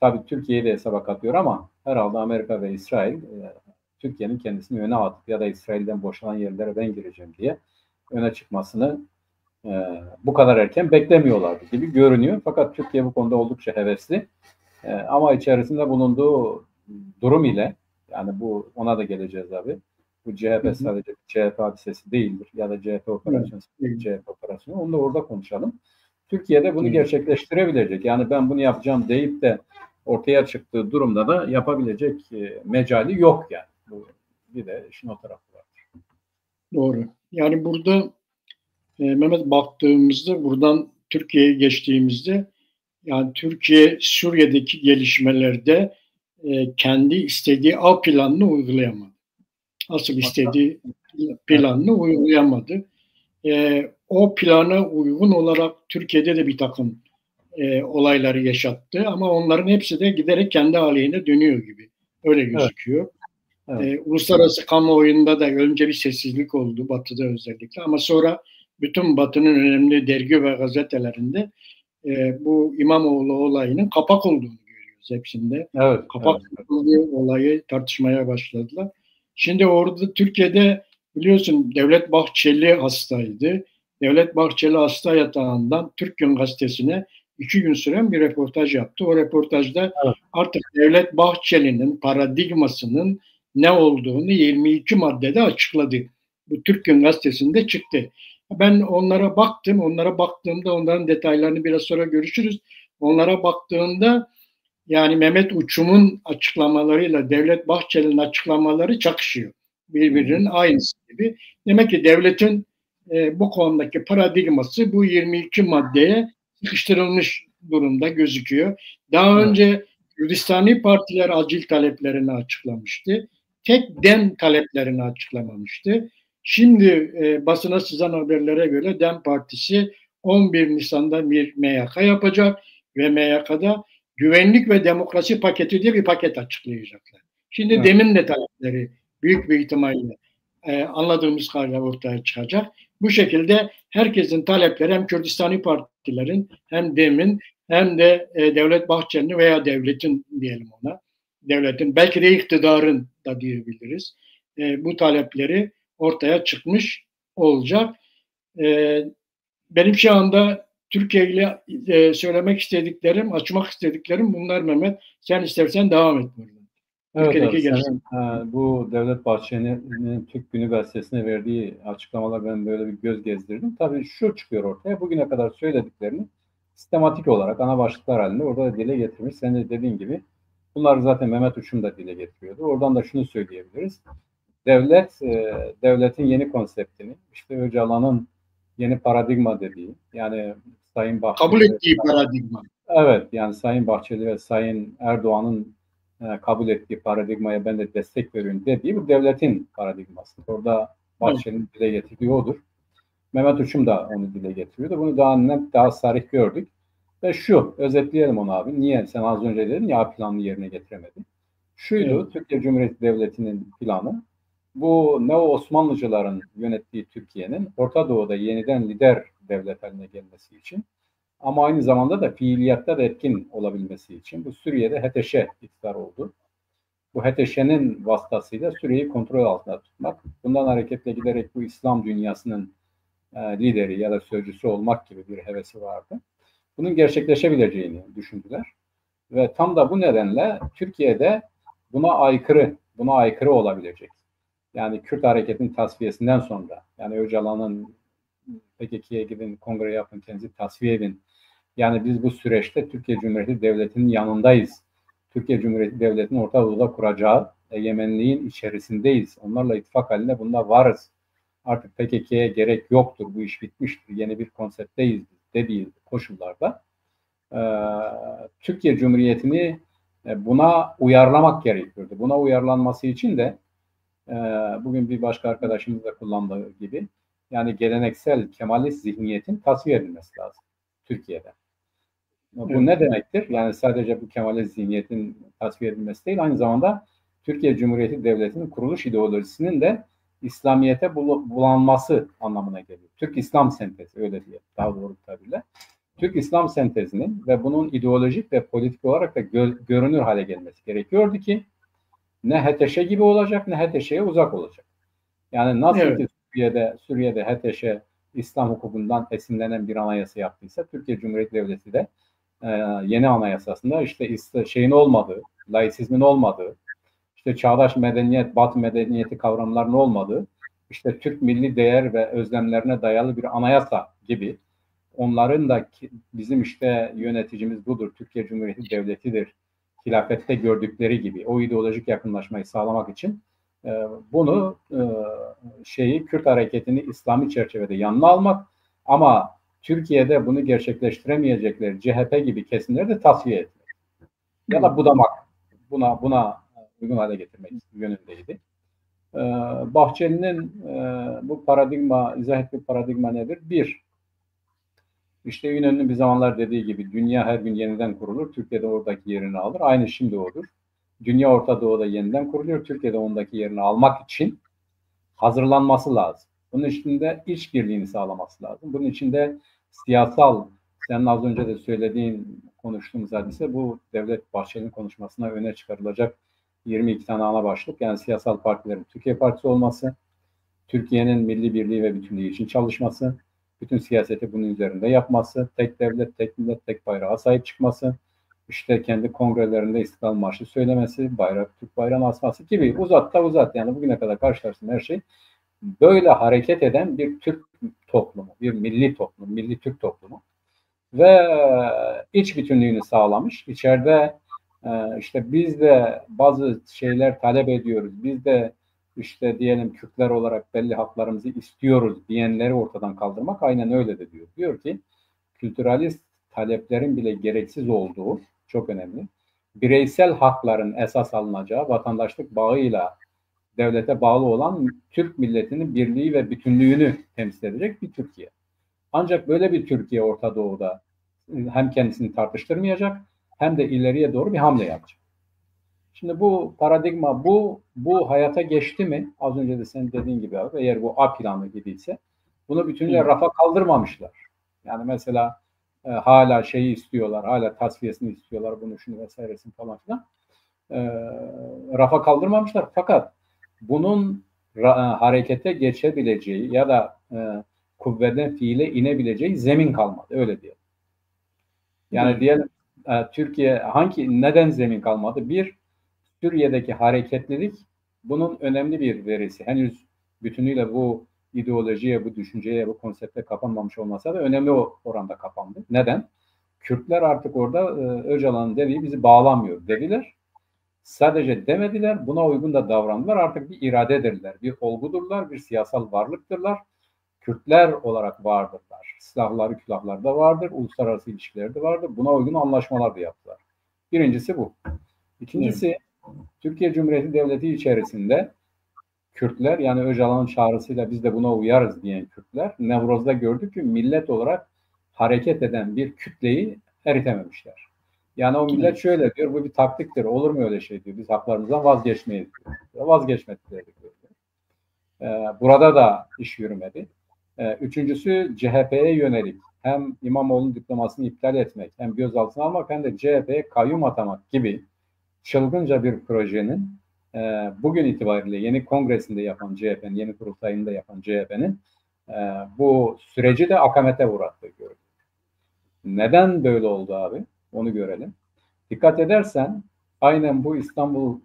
tabii Türkiye'yi de hesaba katıyor ama herhalde Amerika ve İsrail Türkiye'nin kendisini öne atıp ya da İsrail'den boşalan yerlere ben gireceğim diye öne çıkmasını bu kadar erken beklemiyorlardı gibi görünüyor. Fakat Türkiye bu konuda oldukça hevesli. Ama içerisinde bulunduğu durum ile yani bu ona da geleceğiz abi. Bu CHP sadece CHP hadisesi değildir ya da CHP operasyonu, CHP operasyonu. Onu da orada konuşalım. Türkiye'de bunu gerçekleştirebilecek. Yani ben bunu yapacağım deyip de ortaya çıktığı durumda da yapabilecek mecali yok yani. Bu bir de işin o tarafı var. Doğru. Yani burada Mehmet baktığımızda buradan Türkiye'ye geçtiğimizde yani Türkiye Suriye'deki gelişmelerde kendi istediği A planını uygulayamadı. Asıl istediği planını uygulayamadı. O plana uygun olarak Türkiye'de de bir takım olayları yaşattı ama onların hepsi de giderek kendi aleyhine dönüyor gibi. Öyle gözüküyor. Evet. Uluslararası kamuoyunda da önce bir sessizlik oldu Batı'da özellikle ama sonra bütün Batı'nın önemli dergi ve gazetelerinde bu İmamoğlu olayının kapak olduğunu görüyoruz hepsinde. Evet, kapak olayı tartışmaya başladılar. Şimdi orada Türkiye'de biliyorsun Devlet Bahçeli hastaydı. Devlet Bahçeli hasta yatağından Türk Gün Gazetesi'ne 2 gün süren bir röportaj yaptı. O röportajda artık Devlet Bahçeli'nin paradigmasının ne olduğunu 22 maddede açıkladı. Bu Türk Gün Gazetesi'nde çıktı. Ben onlara baktım. Onlara baktığımda onların detaylarını biraz sonra görüşürüz. Onlara baktığımda yani Mehmet Uçum'un açıklamalarıyla Devlet Bahçeli'nin açıklamaları çakışıyor. Birbirinin aynısı gibi. Demek ki devletin bu konudaki paradigması bu 22 maddeye sıkıştırılmış durumda gözüküyor. Daha önce Kürdistani partiler acil taleplerini açıklamıştı. Tek DEM taleplerini açıklamamıştı. Şimdi basına sızan haberlere göre DEM Partisi 11 Nisan'da bir MYK yapacak ve MYK'da güvenlik ve demokrasi paketi diye bir paket açıklayacaklar. Şimdi DEM'in de talepleri büyük bir ihtimalle anladığımız kadarıyla ortaya çıkacak. Bu şekilde herkesin talepleri hem Kürdistani partilerin hem DEM'in hem de Devlet Bahçeli'nin veya devletin diyelim ona. Devletin belki de iktidarın da diyebiliriz. Bu talepleri ortaya çıkmış olacak. Benim şu anda Türkiye ile söylemek istediklerim, açmak istediklerim bunlar Mehmet. Sen istersen devam et buradan. Evet abi, senin bu Devlet Bahçeli'nin Türk Günü Gazetesi'ne verdiği açıklamalar ben böyle bir göz gezdirdim. Tabii şu çıkıyor ortaya, bugüne kadar söylediklerini sistematik olarak ana başlıklar halinde orada dile getirmiş. Sen de dediğin gibi bunlar zaten Mehmet Uçum da dile getiriyordu. Oradan da şunu söyleyebiliriz. Devletin yeni konseptini, işte Öcalan'ın yeni paradigma dediği, yani Sayın Bahçeli kabul ettiği paradigma. Evet, yani Sayın Bahçeli ve Sayın Erdoğan'ın kabul ettiği paradigmaya ben de destek veriyorum dediği bu devletin paradigması. Orada Bahçeli'nin dile getirdiği odur. Mehmet Uçum da onu dile getiriyordu. Bunu daha net, daha sarih gördük. Ve şu, özetleyelim onu abi. Niye? Sen az önce dedin ya planını yerine getiremedin. Şuydu, Türkiye Cumhuriyeti Devleti'nin planı. Bu Neo-Osmanlıcıların yönettiği Türkiye'nin Orta Doğu'da yeniden lider devlet haline gelmesi için ama aynı zamanda da fiiliyatta da etkin olabilmesi için bu Suriye'de HTŞ iktidar oldu. Bu HTŞ'nin vasıtasıyla Suriye'yi kontrol altında tutmak. Bundan hareketle giderek bu İslam dünyasının lideri ya da sözcüsü olmak gibi bir hevesi vardı. Bunun gerçekleşebileceğini düşündüler. Ve tam da bu nedenle Türkiye'de buna aykırı olabilecek. Yani Kürt hareketinin tasfiyesinden sonra, yani Öcalan'ın PKK'ya gidin, kongre yapın, kendinizi tasfiye edin. Yani biz bu süreçte Türkiye Cumhuriyeti Devleti'nin yanındayız. Türkiye Cumhuriyeti Devleti'nin Orta Doğu'da kuracağı egemenliğin içerisindeyiz. Onlarla ittifak halinde bunda varız. Artık PKK'ya gerek yoktur, bu iş bitmiştir, yeni bir konseptteyiz dediği koşullarda Türkiye Cumhuriyeti'ni buna uyarlamak gerekiyordu. Buna uyarlanması için de bugün bir başka arkadaşımız da kullandığı gibi yani geleneksel Kemalist zihniyetin tasfiye edilmesi lazım Türkiye'de. Bu ne demektir? Yani sadece bu Kemalist zihniyetin tasfiye edilmesi değil, aynı zamanda Türkiye Cumhuriyeti Devleti'nin kuruluş ideolojisinin de İslamiyet'e bulanması anlamına geliyor. Türk İslam sentezi, öyle diye daha doğru bir tabirle. Türk İslam sentezinin ve bunun ideolojik ve politik olarak da görünür hale gelmesi gerekiyordu ki ne HTŞ gibi olacak ne HTŞ'ye uzak olacak. Yani nasıl ki Suriye'de HTŞ İslam hukukundan esinlenen bir anayasa yaptıysa Türkiye Cumhuriyeti Devleti de yeni anayasasında işte şeyin olmadığı, laisizmin olmadığı, işte çağdaş medeniyet, Batı medeniyeti kavramlarının olmadığı, işte Türk milli değer ve özlemlerine dayalı bir anayasa gibi, onların da bizim işte yöneticimiz budur, Türkiye Cumhuriyeti Devleti'dir, hilafette gördükleri gibi o ideolojik yakınlaşmayı sağlamak için bunu Kürt hareketini İslami çerçevede yanına almak, ama Türkiye'de bunu gerçekleştiremeyecekleri CHP gibi kesimleri de tasfiye etmek ya da budamak, buna uygun hale getirmek yönündeydi. Bahçeli'nin bu paradigma, izah ettiği paradigma nedir? Bir, işte İnönü'nün bir zamanlar dediği gibi dünya her gün yeniden kurulur, Türkiye'de oradaki yerini alır. Aynı şimdi odur. Dünya Orta Doğu'da yeniden kuruluyor, Türkiye'de ondaki yerini almak için hazırlanması lazım. Bunun içinde işbirliğini sağlaması lazım. Bunun içinde siyasal, senin az önce de söylediğin, konuştuğumuz hadise bu Devlet Bahçeli'nin konuşmasına öne çıkarılacak 22 tane ana başlık. Yani siyasal partilerin Türkiye Partisi olması, Türkiye'nin milli birliği ve bütünlüğü için çalışması, bütün siyaseti bunun üzerinde yapması, tek devlet, tek millet, tek bayrağa sahip çıkması, işte kendi kongrelerinde İstiklal Marşı söylemesi, Türk bayrağını asması gibi uzat yani bugüne kadar karşılaştığım her şey böyle hareket eden bir Türk toplumu, bir milli toplum, milli Türk toplumu ve iç bütünlüğünü sağlamış. İçeride işte biz de bazı şeyler talep ediyoruz, biz de işte diyelim Kürtler olarak belli haklarımızı istiyoruz diyenleri ortadan kaldırmak aynen öyle de diyor. Diyor ki kültüralist taleplerin bile gereksiz olduğu çok önemli. Bireysel hakların esas alınacağı, vatandaşlık bağıyla devlete bağlı olan Türk milletinin birliği ve bütünlüğünü temsil edecek bir Türkiye. Ancak böyle bir Türkiye Orta Doğu'da hem kendisini tartıştırmayacak hem de ileriye doğru bir hamle yapacak. Şimdi bu paradigma, bu hayata geçti mi? Az önce de senin dediğin gibi abi, eğer bu A planı gibiyse bunu bütünüyle rafa kaldırmamışlar. Yani mesela hala şeyi istiyorlar, hala tasfiyesini istiyorlar, bunu şunu vesairesini falan filan. Rafa kaldırmamışlar. Fakat bunun harekete geçebileceği ya da kuvveden fiile inebileceği zemin kalmadı. Öyle diyelim. Yani diyelim Türkiye neden zemin kalmadı? Bir, Suriye'deki hareketlilik bunun önemli bir verisi. Henüz bütünüyle bu ideolojiye, bu düşünceye, bu konsepte kapanmamış olmasa da önemli oranda kapandı. Neden? Kürtler artık orada Öcalan'ın dediği bizi bağlamıyor dediler. Sadece demediler, buna uygun da davrandılar. Artık bir iradedirler, bir olgudurlar, bir siyasal varlıktırlar. Kürtler olarak vardırlar. Silahları külahlarda vardır, uluslararası ilişkilerde vardır. Buna uygun anlaşmalar da yaptılar. Birincisi bu. İkincisi, Türkiye Cumhuriyeti Devleti içerisinde Kürtler, yani Öcalan'ın çağrısıyla biz de buna uyarız diyen Kürtler, Nevroz'da gördük ki millet olarak hareket eden bir kütleyi eritememişler. Yani o millet şöyle diyor, bu bir taktiktir, olur mu öyle şey diyor, biz haklarımızdan vazgeçmeyiz diyor. Vazgeçmediler diyor. Burada da iş yürümedi. Üçüncüsü CHP'ye yönelik hem İmamoğlu'nun diplomasını iptal etmek, hem gözaltına almak hem de CHP'ye kayyum atamak gibi çılgınca bir projenin bugün itibariyle yeni kongresinde yapan CHP'nin, yeni kurultayında yapan CHP'nin bu süreci de akamete uğrattı gördük. Neden böyle oldu abi? Onu görelim. Dikkat edersen aynen bu İstanbul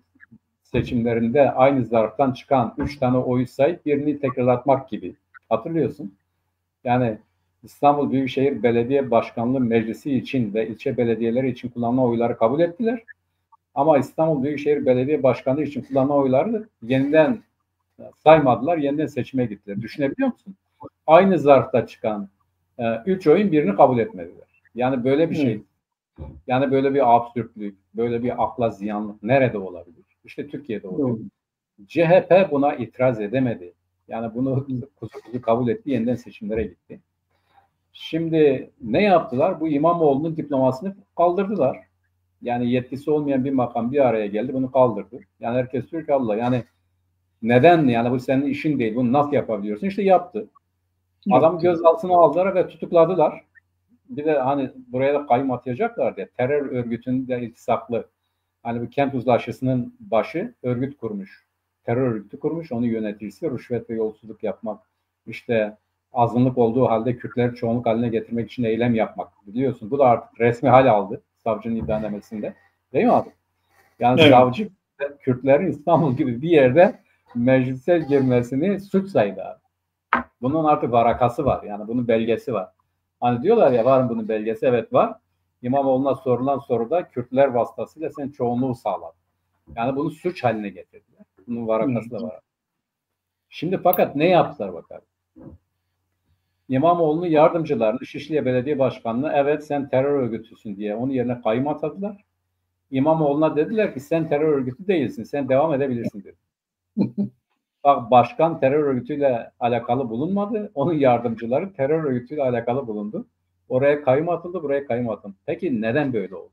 seçimlerinde aynı zarftan çıkan 3 tane oyu sayıp birini tekrarlatmak gibi. Hatırlıyorsun. Yani İstanbul Büyükşehir Belediye Başkanlığı Meclisi için ve ilçe belediyeleri için kullanılan oyları kabul ettiler. Ama İstanbul Büyükşehir Belediye Başkanlığı için kullanılan oyları yeniden saymadılar, yeniden seçime gittiler. Düşünebiliyor musun? Aynı zarfta çıkan 3 oyun birini kabul etmediler. Yani böyle bir şey. Yani böyle bir absürtlük, böyle bir akla ziyanlık nerede olabilir? İşte Türkiye'de oluyor. CHP buna itiraz edemedi. Yani bunu kuzu kabul etti, yeniden seçimlere gitti. Şimdi ne yaptılar? Bu İmamoğlu'nun diplomasını kaldırdılar. Yani yetkisi olmayan bir makam bir araya geldi, bunu kaldırdı. Yani herkes diyor ki Allah, yani neden? Yani bu senin işin değil, bunu nasıl yapabiliyorsun? İşte yaptı. Adam gözaltına aldılar ve tutukladılar. Bir de hani buraya da kayyum atayacaklar diye terör örgütünde iltisaklı, hani bu kent uzlaşısının başı örgüt kurmuş. Terör örgütü kurmuş, onun yöneticisi rüşvet ve yolsuzluk yapmak, işte azınlık olduğu halde Kürtleri çoğunluk haline getirmek için eylem yapmak. Biliyorsun bu da artık resmi hal aldı savcının iddianamesinde. Değil mi abi? Yani evet. Savcı Kürtlerin İstanbul gibi bir yerde meclise girmesini suç saydı abi. Bunun artık varakası var. Yani bunun belgesi var. Hani diyorlar ya, var mı bunun belgesi? Evet var. İmamoğlu'na sorulan soruda Kürtler vasıtasıyla sen çoğunluğu sağladın. Yani bunu suç haline getirdiler. Bunun varakası da var. Şimdi fakat ne yaptılar bakalım? İmamoğlu'nun yardımcılarını Şişli Belediye Başkanlığı, evet sen terör örgütüsün diye onun yerine kayyum atadılar. İmamoğlu'na dediler ki sen terör örgütü değilsin, sen devam edebilirsin dedi. Bak, başkan terör örgütüyle alakalı bulunmadı. Onun yardımcıları terör örgütüyle alakalı bulundu. Oraya kayyum atıldı, buraya kayyum atıldı. Peki neden böyle oldu?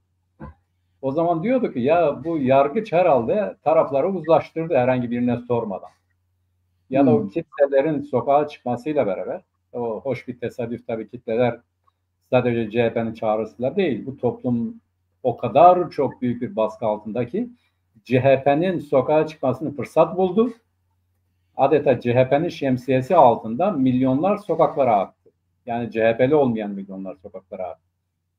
O zaman diyordu ki ya bu yargıç herhalde tarafları uzlaştırdı herhangi birine sormadan. Ya da o kitlelerin sokağa çıkmasıyla beraber, o hoş bir tesadüf tabii, kitleler sadece CHP'nin çağrısıyla değil. Bu toplum o kadar çok büyük bir baskı altındaki CHP'nin sokağa çıkmasını fırsat buldu. Adeta CHP'nin şemsiyesi altında milyonlar sokaklara aktı. Yani CHP'li olmayan milyonlar sokaklara aktı.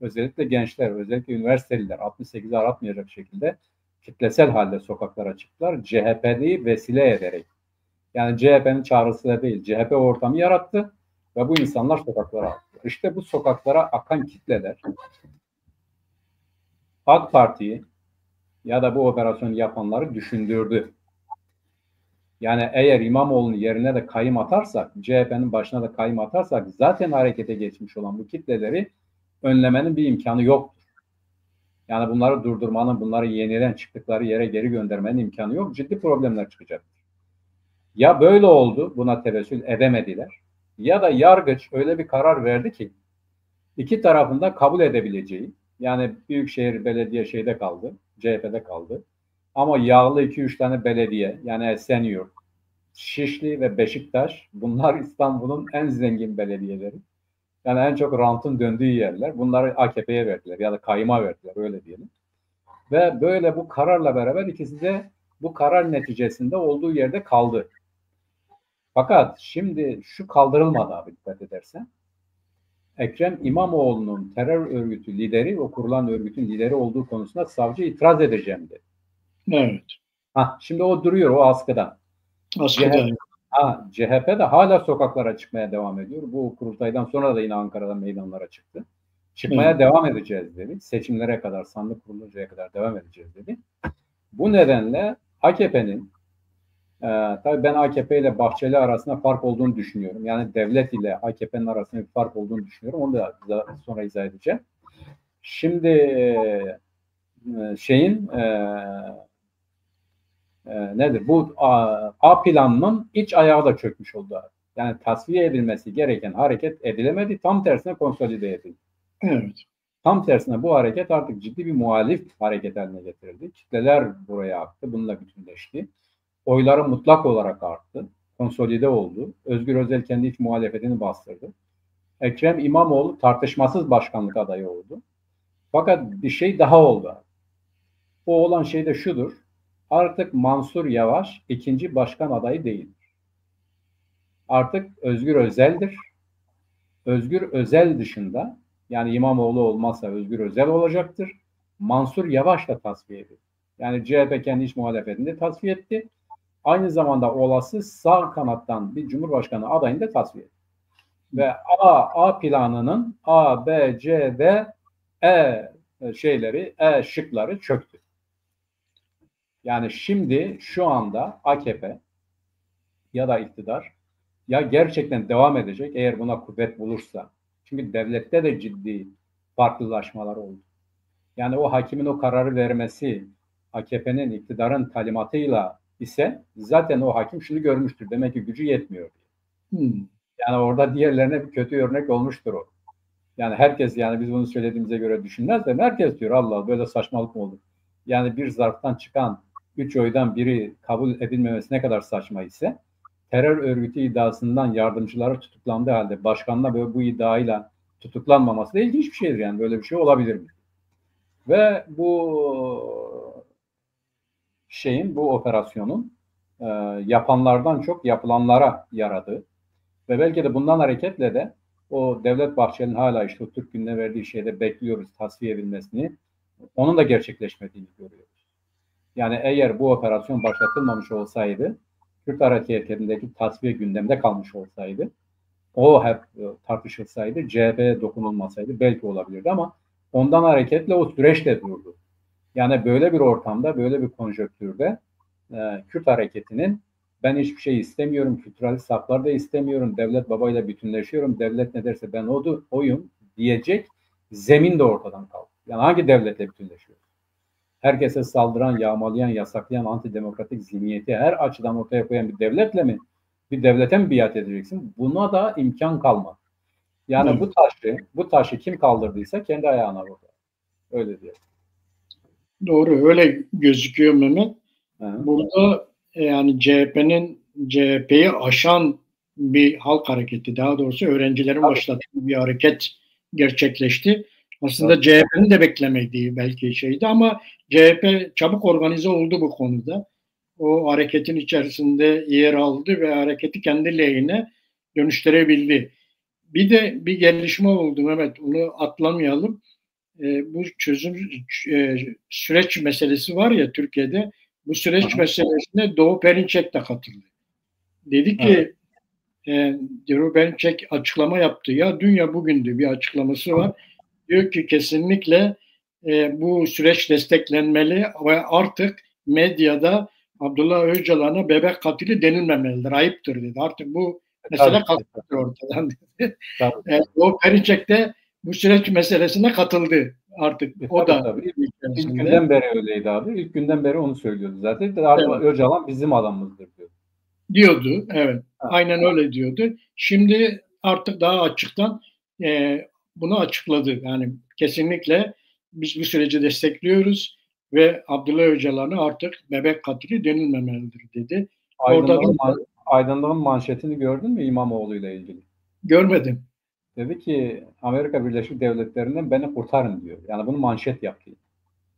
Özellikle gençler, özellikle üniversiteliler 68'i aratmayacak şekilde kitlesel halde sokaklara çıktılar. CHP'yi vesile ederek. Yani CHP'nin çağrısıyla değil, CHP ortamı yarattı ve bu insanlar sokaklara aktı. İşte bu sokaklara akan kitleler AK Parti'yi ya da bu operasyonu yapanları düşündürdü. Yani eğer İmamoğlu'nun yerine de kayyum atarsak, CHP'nin başına da kayyum atarsak zaten harekete geçmiş olan bu kitleleri önlemenin bir imkanı yoktur. Yani bunları durdurmanın, bunları yeniden çıktıkları yere geri göndermenin imkanı yok. Ciddi problemler çıkacaktır. Ya böyle oldu, buna tevessül edemediler. Ya da yargıç öyle bir karar verdi ki iki tarafında kabul edebileceği, yani Büyükşehir Belediye şeyde kaldı, CHP'de kaldı. Ama yağlı 2-3 tane belediye, yani Esenyurt, Şişli ve Beşiktaş, bunlar İstanbul'un en zengin belediyeleri. Yani en çok rantın döndüğü yerler. Bunları AKP'ye verdiler ya da kayyuma verdiler, öyle diyelim. Ve böyle bu kararla beraber ikisi de bu karar neticesinde olduğu yerde kaldı. Fakat şimdi şu kaldırılmadı abi, dikkat edersen. Ekrem İmamoğlu'nun terör örgütü lideri, o kurulan örgütün lideri olduğu konusunda savcı itiraz edeceğim dedi. Evet. Şimdi o duruyor, o askıda. Askıda. CHP de hala sokaklara çıkmaya devam ediyor. Bu kurultaydan sonra da yine Ankara'da meydanlara çıktı. Çıkmaya devam edeceğiz dedi. Seçimlere kadar, sandık kuruluncaya kadar devam edeceğiz dedi. Bu nedenle AKP'nin tabii ben AKP ile Bahçeli arasında fark olduğunu düşünüyorum. Yani devlet ile AKP'nin arasında bir fark olduğunu düşünüyorum. Onu da sonra izah edeceğim. Şimdi nedir? Bu A planının iç ayağı da çökmüş oldu. Yani tasfiye edilmesi gereken hareket edilemedi. Tam tersine konsolide edildi. Evet. Tam tersine bu hareket artık ciddi bir muhalif hareket haline getirildi. Kitleler buraya aktı. Bununla bütünleşti. Oyları mutlak olarak arttı. Konsolide oldu. Özgür Özel kendi iç muhalefetini bastırdı. Ekrem İmamoğlu tartışmasız başkanlık adayı oldu. Fakat bir şey daha oldu. O olan şey de şudur. Artık Mansur Yavaş ikinci başkan adayı değildir. artık Özgür Özel'dir. Özgür Özel dışında, yani İmamoğlu olmazsa Özgür Özel olacaktır. Mansur Yavaş da tasfiye edildi. Yani CHP kendi iç muhalefetini de tasfiye etti. Aynı zamanda olası sağ kanattan bir Cumhurbaşkanı adayını da tasfiye etti. Ve A planının A, B, C, D, E şıkları çöktü. Yani şimdi şu anda AKP ya da iktidar ya gerçekten devam edecek eğer buna kuvvet bulursa. Çünkü devlette de ciddi farklılaşmalar oldu. Yani o hakimin o kararı vermesi AKP'nin, iktidarın talimatıyla ise zaten o hakim şunu görmüştür. Demek ki gücü yetmiyor. Yani orada diğerlerine bir kötü örnek olmuştur o. Yani herkes, yani biz bunu söylediğimize göre düşünmez de herkes diyor Allah böyle saçmalık mı olur? Yani bir zarftan çıkan 3 oydan biri kabul edilmemesi ne kadar saçma ise, terör örgütü iddiasından yardımcıları tutuklandığı halde başkanla böyle bu iddiayla tutuklanmaması da ilginç bir şeydir. Yani böyle bir şey olabilir mi? Ve bu operasyonun yapanlardan çok yapılanlara yaradı. Ve belki de bundan hareketle de o Devlet Bahçeli'nin hala işte o Türk Günü'ne verdiği şeyde bekliyoruz tasfiye edilmesini. Onun da gerçekleşmediğini görüyoruz. Yani eğer bu operasyon başlatılmamış olsaydı, Kürt hareketindeki tasfiye gündemde kalmış olsaydı, o hep tartışılsaydı, CHP'ye dokunulmasaydı belki olabilirdi ama ondan hareketle o süreç de durdu. Yani böyle bir ortamda, böyle bir konjonktürde Kürt hareketinin ben hiçbir şey istemiyorum, kültüralist haklar da istemiyorum, devlet babayla bütünleşiyorum, devlet ne derse ben oyum diyecek zemin de ortadan kalktı. Yani hangi devletle bütünleşiyoruz? Herkese saldıran, yağmalayan, yasaklayan, antidemokratik zihniyeti her açıdan ortaya koyan bir devletle mi, bir devlete mi biat edeceksin? Buna da imkan kalmadı. Yani bu taşı kim kaldırdıysa kendi ayağına vurdu. Öyle diyor. Doğru, öyle gözüküyor Mehmet. Hı. Burada yani CHP'yi aşan bir halk hareketi, daha doğrusu öğrencilerin başlattığı bir hareket gerçekleşti. Aslında CHP'nin de beklemediği belki şeydi ama CHP çabuk organize oldu bu konuda. O hareketin içerisinde yer aldı ve hareketi kendi lehine dönüştürebildi. Bir de bir gelişme oldu Mehmet, onu atlamayalım. Bu süreç meselesi var ya Türkiye'de, bu süreç meselesine Doğu Perinçek de katıldı. Dedi ki Doğu Perinçek açıklama yaptı. Ya dün ya bugündü bir açıklaması var. Diyor ki kesinlikle bu süreç desteklenmeli ve artık medyada Abdullah Öcalan'a bebek katili denilmemelidir. Ayıptır dedi. Artık bu mesele kalktı ortadan dedi. Doğu Perinçek de bu süreç meselesine katıldı artık. O da tabii. İlk günden beri öyleydi abi. İlk günden beri onu söylüyordu zaten. Evet. Öcalan bizim adamımızdır diyor. Diyordu, evet. Aynen öyle diyordu. Şimdi artık daha açıktan bunu açıkladı. Yani kesinlikle biz bu süreci destekliyoruz ve Abdullah Öcalan'a artık bebek katili denilmemelidir dedi. Aydınlık'ın manşetini gördün mü İmamoğlu ile ilgili? Görmedim. Dedi ki Amerika Birleşik Devletleri'nden beni kurtarın diyor. Yani bunu manşet yaptı.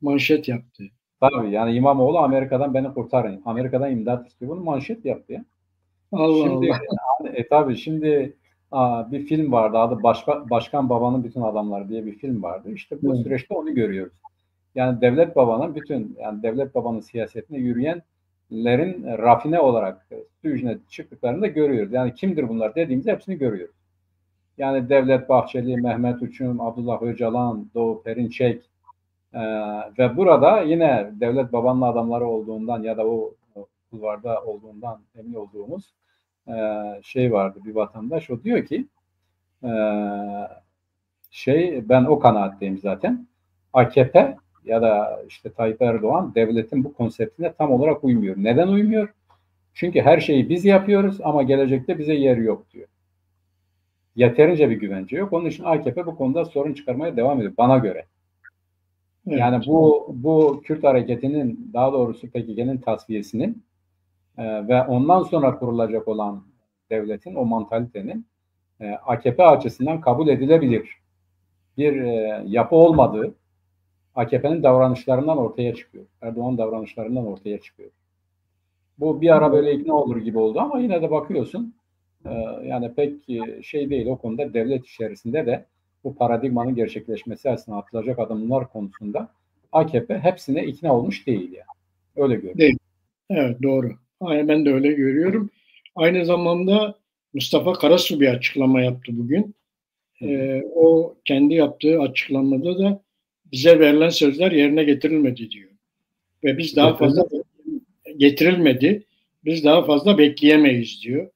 Manşet yaptı. Tabii yani İmamoğlu Amerika'dan beni kurtarın. Amerika'dan imdat istiyor. Bunu manşet yaptı ya. Allah şimdi, Allah. Tabii şimdi bir film vardı adı Başkan Babanın Bütün Adamları diye bir film vardı. İşte bu süreçte onu görüyoruz. Yani devlet babanın siyasetine yürüyenlerin rafine olarak sürecine çıktıklarını da görüyoruz. Yani kimdir bunlar dediğimizde hepsini görüyoruz. Yani Devlet Bahçeli, Mehmet Uçum, Abdullah Öcalan, Doğu Perinçek ve burada yine devlet babanın adamları olduğundan ya da o kulvarda olduğundan emin olduğumuz vardı bir vatandaş. O diyor ki ben o kanaatteyim zaten. AKP ya da işte Tayyip Erdoğan devletin bu konseptine tam olarak uymuyor. Neden uymuyor? Çünkü her şeyi biz yapıyoruz ama gelecekte bize yer yok diyor. Yeterince bir güvence yok. Onun için AKP bu konuda sorun çıkarmaya devam ediyor bana göre. Evet. Yani bu Kürt hareketinin, daha doğrusu PKK'nın tasfiyesinin ve ondan sonra kurulacak olan devletin, o mantalitenin AKP açısından kabul edilebilir bir yapı olmadığı AKP'nin davranışlarından ortaya çıkıyor. Erdoğan davranışlarından ortaya çıkıyor. Bu bir ara böyle ikna olur gibi oldu ama yine de bakıyorsun Yani pek şey değil, o konuda devlet içerisinde de bu paradigmanın gerçekleşmesi açısından atılacak adımlar konusunda AKP hepsine ikna olmuş değil yani. Öyle görüyorum. Değil. Evet, doğru. Aynen, ben de öyle görüyorum. Aynı zamanda Mustafa Karasu bir açıklama yaptı bugün. O kendi yaptığı açıklamada da bize verilen sözler yerine getirilmedi diyor. Ve biz daha fazla getirilmedi. Biz daha fazla bekleyemeyiz diyor.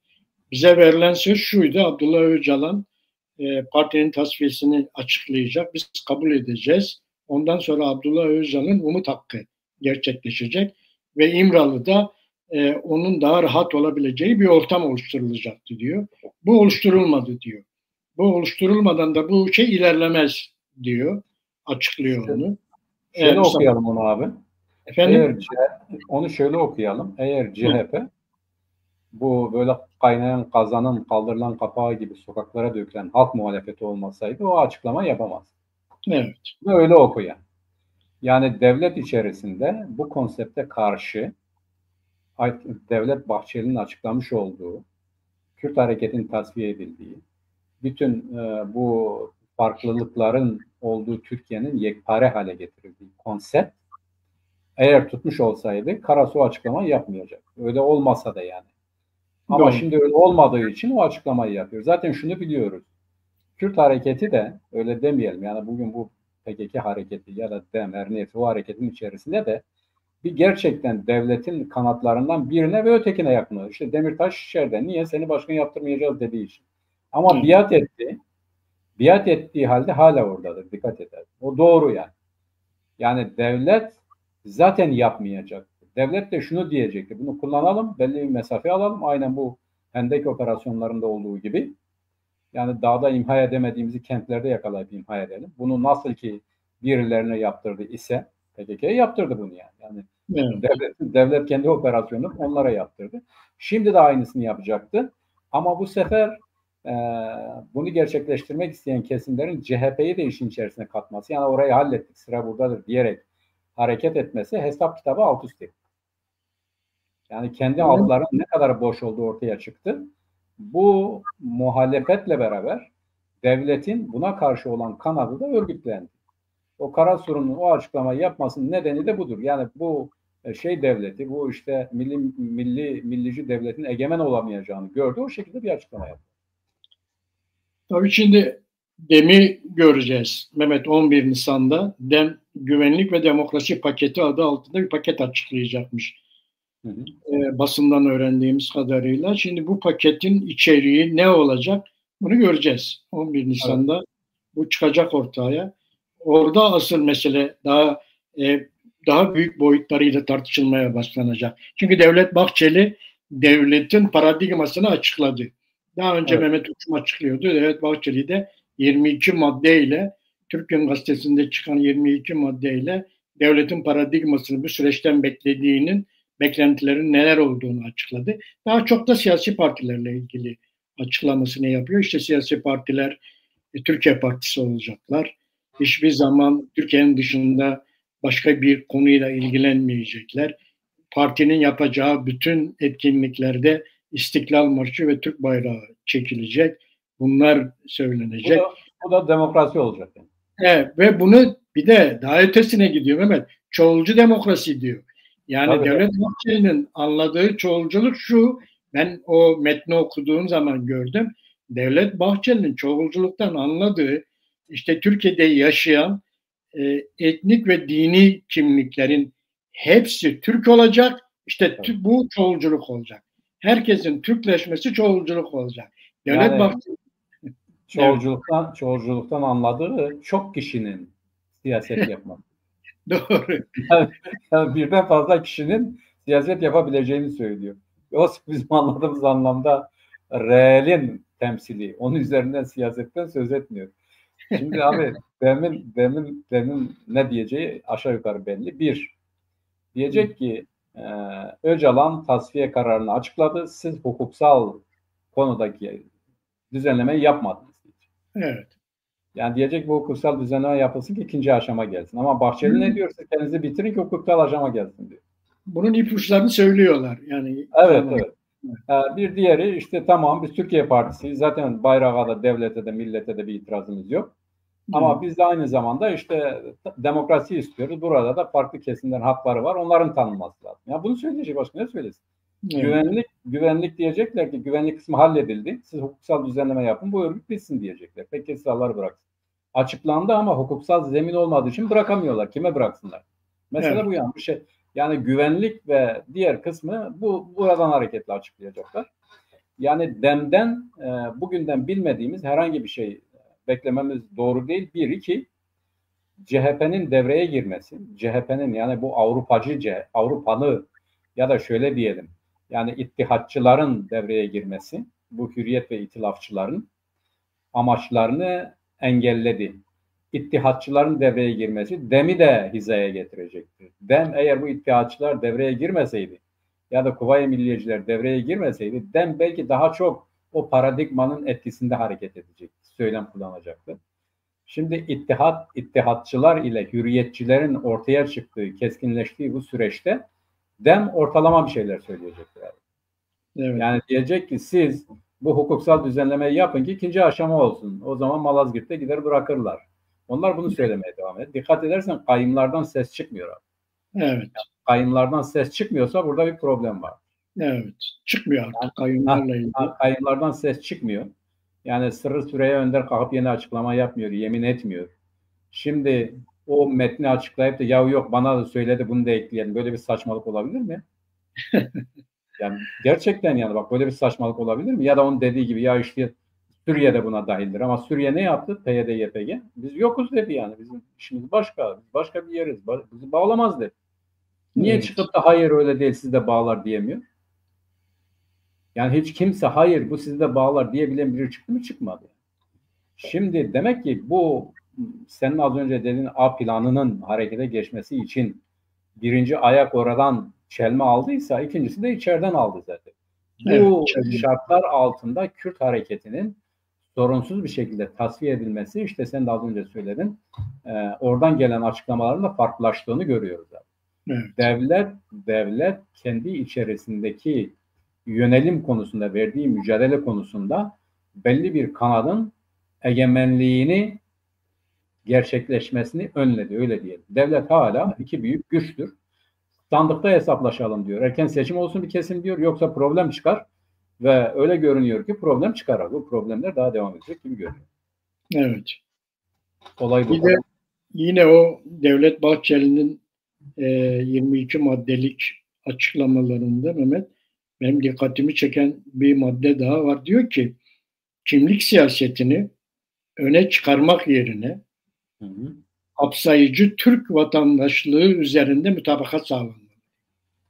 Bize verilen söz şuydu: Abdullah Öcalan partinin tasfiyesini açıklayacak. Biz kabul edeceğiz. Ondan sonra Abdullah Öcalan'ın umut hakkı gerçekleşecek ve İmralı'da onun daha rahat olabileceği bir ortam oluşturulacaktı diyor. Bu oluşturulmadı diyor. Bu oluşturulmadan da bu şey ilerlemez diyor. Açıklıyor onu. Şöyle okuyalım onu abi. Efendim? Onu şöyle okuyalım. Eğer CHP bu böyle kaynayan kazanın kaldırılan kapağı gibi sokaklara dökülen halk muhalefeti olmasaydı o açıklama yapamaz. Evet. Öyle okuyan. Yani devlet içerisinde bu konsepte karşı Devlet Bahçeli'nin açıklamış olduğu, Kürt hareketinin tasfiye edildiği, bütün bu farklılıkların olduğu Türkiye'nin yekpare hale getirildiği konsept eğer tutmuş olsaydı Karasu açıklamayı yapmayacak. Öyle olmasa da yani. Ama Doğru. şimdi öyle olmadığı için o açıklamayı yapıyor. Zaten şunu biliyoruz. Kürt hareketi de öyle demeyelim. Yani bugün bu PKK hareketi ya da DEM, her neyse o hareketin içerisinde de bir gerçekten devletin kanatlarından birine ve ötekine yakınıyor. İşte Demirtaş içeride. Niye? Seni başkan yaptırmayacağız dediği için. Ama biat etti. Biat ettiği halde hala oradadır. Dikkat eder. O doğru yani. Yani devlet zaten yapmayacak. Devlet de şunu diyecekti. Bunu kullanalım, belli bir mesafe alalım. Aynen bu Hendek operasyonlarında olduğu gibi. Yani dağda imha edemediğimizi kentlerde yakalayıp imha edelim. Bunu nasıl ki birilerine yaptırdı ise PKK'ya yaptırdı bunu yani. Yani devlet kendi operasyonunu onlara yaptırdı. Şimdi de aynısını yapacaktı. Ama bu sefer bunu gerçekleştirmek isteyen kesimlerin CHP'yi de işin içerisine katması, yani orayı hallettik sıra buradadır diyerek hareket etmesi hesap kitabı alt üst etti. Yani kendi altların ne kadar boş olduğu ortaya çıktı. Bu muhalefetle beraber devletin buna karşı olan kanadı da örgütlendi. O Karasu'nun o açıklamayı yapmasının nedeni de budur. Yani bu şey devleti, bu işte millici devletin egemen olamayacağını gördü. O şekilde bir açıklama yaptı. Tabii şimdi DEM'i göreceğiz. Mehmet 11 Nisan'da DEM Güvenlik ve Demokrasi Paketi adı altında bir paket açıklayacakmış. Basından öğrendiğimiz kadarıyla. Şimdi bu paketin içeriği ne olacak? Bunu göreceğiz. 11 Nisan'da bu çıkacak ortaya. Orada asıl mesele daha büyük boyutlarıyla tartışılmaya başlanacak. Çünkü Devlet Bahçeli devletin paradigmasını açıkladı. Daha önce Mehmet Uçum açıklıyordu. Devlet Bahçeli de 22 maddeyle, Türk Gün Gazetesi'nde çıkan 22 maddeyle devletin paradigmasını bu süreçten beklentilerin neler olduğunu açıkladı. Daha çok da siyasi partilerle ilgili açıklamasını yapıyor. İşte siyasi partiler Türkiye Partisi olacaklar. Hiçbir zaman Türkiye'nin dışında başka bir konuyla ilgilenmeyecekler. Partinin yapacağı bütün etkinliklerde İstiklal Marşı ve Türk bayrağı çekilecek. Bunlar söylenecek. Bu da demokrasi olacak. Yani. Evet, ve bunu bir de daha ötesine gidiyor Mehmet. Çoğulcu demokrasi diyor. Yani Devlet Bahçeli'nin anladığı çoğulculuk şu. Ben o metni okuduğum zaman gördüm. Devlet Bahçeli'nin çoğulculuktan anladığı işte Türkiye'de yaşayan etnik ve dini kimliklerin hepsi Türk olacak. İşte bu çoğulculuk olacak. Herkesin Türkleşmesi çoğulculuk olacak. Devlet yani, Bahçeli çoğulculuktan anladığı çok kişinin siyaset yapmak. Doğru. Yani birden fazla kişinin siyaset yapabileceğini söylüyor. O bizim anladığımız anlamda realin temsili. Onun üzerinden siyasetten söz etmiyor. Şimdi abi demin ne diyeceği aşağı yukarı belli. Bir, diyecek ki Öcalan tasfiye kararını açıkladı. Siz hukuksal konudaki düzenlemeyi yapmadınız. Evet. Yani diyecek bu hukuksal düzenleme yapılsın ki ikinci aşama gelsin. Ama Bahçeli ne diyor? Siz kendinizi bitirin ki hukuksal aşama gelsin diyor. Bunun ipuçlarını söylüyorlar. Yani evet. Bir diğeri işte tamam biz Türkiye Partisi'yiz. Zaten bayrağa da devlete de millete de bir itirazımız yok. Ama biz de aynı zamanda işte demokrasi istiyoruz. Burada da farklı kesimlerin hakları var. Onların tanınması lazım. Ya bunu söyleyecek, başka ne söylesin? Evet. Güvenlik diyecekler ki güvenlik kısmı halledildi. Siz hukuksal düzenleme yapın. Bu örgüt bitsin diyecekler. Peki silahları bıraksın. Açıklandı ama hukuksal zemin olmadığı için bırakamıyorlar. Kime bıraksınlar? Mesela bu yanlış şey. Yani güvenlik ve diğer kısmı buradan hareketle açıklayacaklar. Yani DEM'den bugünden bilmediğimiz herhangi bir şey beklememiz doğru değil. Bir, iki, CHP'nin devreye girmesi, CHP'nin yani bu Avrupalı ya da şöyle diyelim, yani ittihatçıların devreye girmesi, bu hürriyet ve itilafçıların amaçlarını engelledi. İttihatçıların devreye girmesi DEM'i de hizaya getirecektir. DEM eğer bu ittihatçılar devreye girmeseydi ya da Kuvayi Milliyeciler devreye girmeseydi DEM belki daha çok o paradigmanın etkisinde hareket edecekti, söylem kullanacaktı. Şimdi ittihatçılar ile hürriyetçilerin ortaya çıktığı, keskinleştiği bu süreçte DEM ortalama bir şeyler söyleyecektir. Evet. Yani diyecek ki siz bu hukuksal düzenlemeyi yapın ki ikinci aşama olsun. O zaman Malazgirt'te gider bırakırlar. Onlar bunu söylemeye devam ediyor. Dikkat edersen kayımlardan ses çıkmıyor abi. Evet. Yani kayımlardan ses çıkmıyorsa burada bir problem var. Evet. Çıkmıyor artık kayımlarla ilgili. Kayımlardan ses çıkmıyor. Yani Sırrı Süreyya Önder kalkıp yeni açıklama yapmıyor, yemin etmiyor. Şimdi o metni açıklayıp da ya yok bana da söyledi bunu da ekleyelim. Böyle bir saçmalık olabilir mi? Yani gerçekten yani bak böyle bir saçmalık olabilir mi? Ya da onun dediği gibi ya işte Suriye de buna dahildir. Ama Suriye ne yaptı? PYD, YPG. Biz yokuz dedi yani. Bizim işimiz başka. Biz başka bir yeriz. Bizi bağlamaz dedi. Niye çıkıp da hayır öyle değil sizi de bağlar diyemiyor? Yani hiç kimse hayır bu sizi de bağlar diyebilen biri çıktı mı? Çıkmadı. Şimdi demek ki bu senin az önce dediğin A planının harekete geçmesi için birinci ayak oradan çelme aldıysa ikincisi de içeriden aldı zaten. Bu şartlar altında Kürt hareketinin sorunsuz bir şekilde tasfiye edilmesi işte sen de az önce söyledin oradan gelen açıklamaların da farklılaştığını görüyoruz zaten. Evet. Devlet kendi içerisindeki yönelim konusunda verdiği mücadele konusunda belli bir kanadın egemenliğini gerçekleşmesini önledi öyle diyelim. Devlet hala iki büyük güçtür. Sandıkta hesaplaşalım diyor. Erken seçim olsun bir kesim diyor yoksa problem çıkar ve öyle görünüyor ki problem çıkar. Bu problemler daha devam edecek gibi görünüyor. Evet. Olay bu. Bir de yine o Devlet Bahçeli'nin 22 maddelik açıklamalarında Mehmet benim dikkatimi çeken bir madde daha var. Diyor ki kimlik siyasetini öne çıkarmak yerine kapsayıcı Türk vatandaşlığı üzerinde mutabakat sağlanmalı.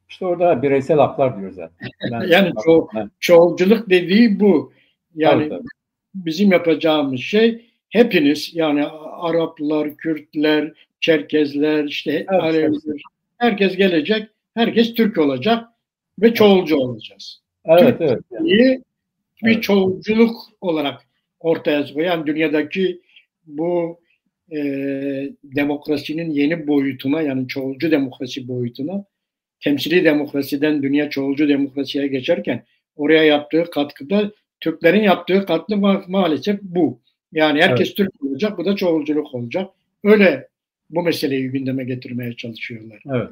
İşte orada bireysel haklar diyor zaten. Yani çoğulculuk dediği bu. Yani tabii. Bizim yapacağımız şey hepiniz yani Araplar, Kürtler, Çerkezler, işte Aleviler, herkes gelecek, herkes Türk olacak ve çoğulcu olacağız. Evet, Türkiye'yi bir çoğulculuk olarak ortaya çıkıyor. Yani dünyadaki bu demokrasinin yeni boyutuna yani çoğulcu demokrasi boyutuna temsili demokrasiden dünya çoğulcu demokrasiye geçerken oraya yaptığı katkıda Türklerin yaptığı katkı maalesef bu. Yani herkes Türk olacak, bu da çoğulculuk olacak. Öyle bu meseleyi gündeme getirmeye çalışıyorlar. Evet.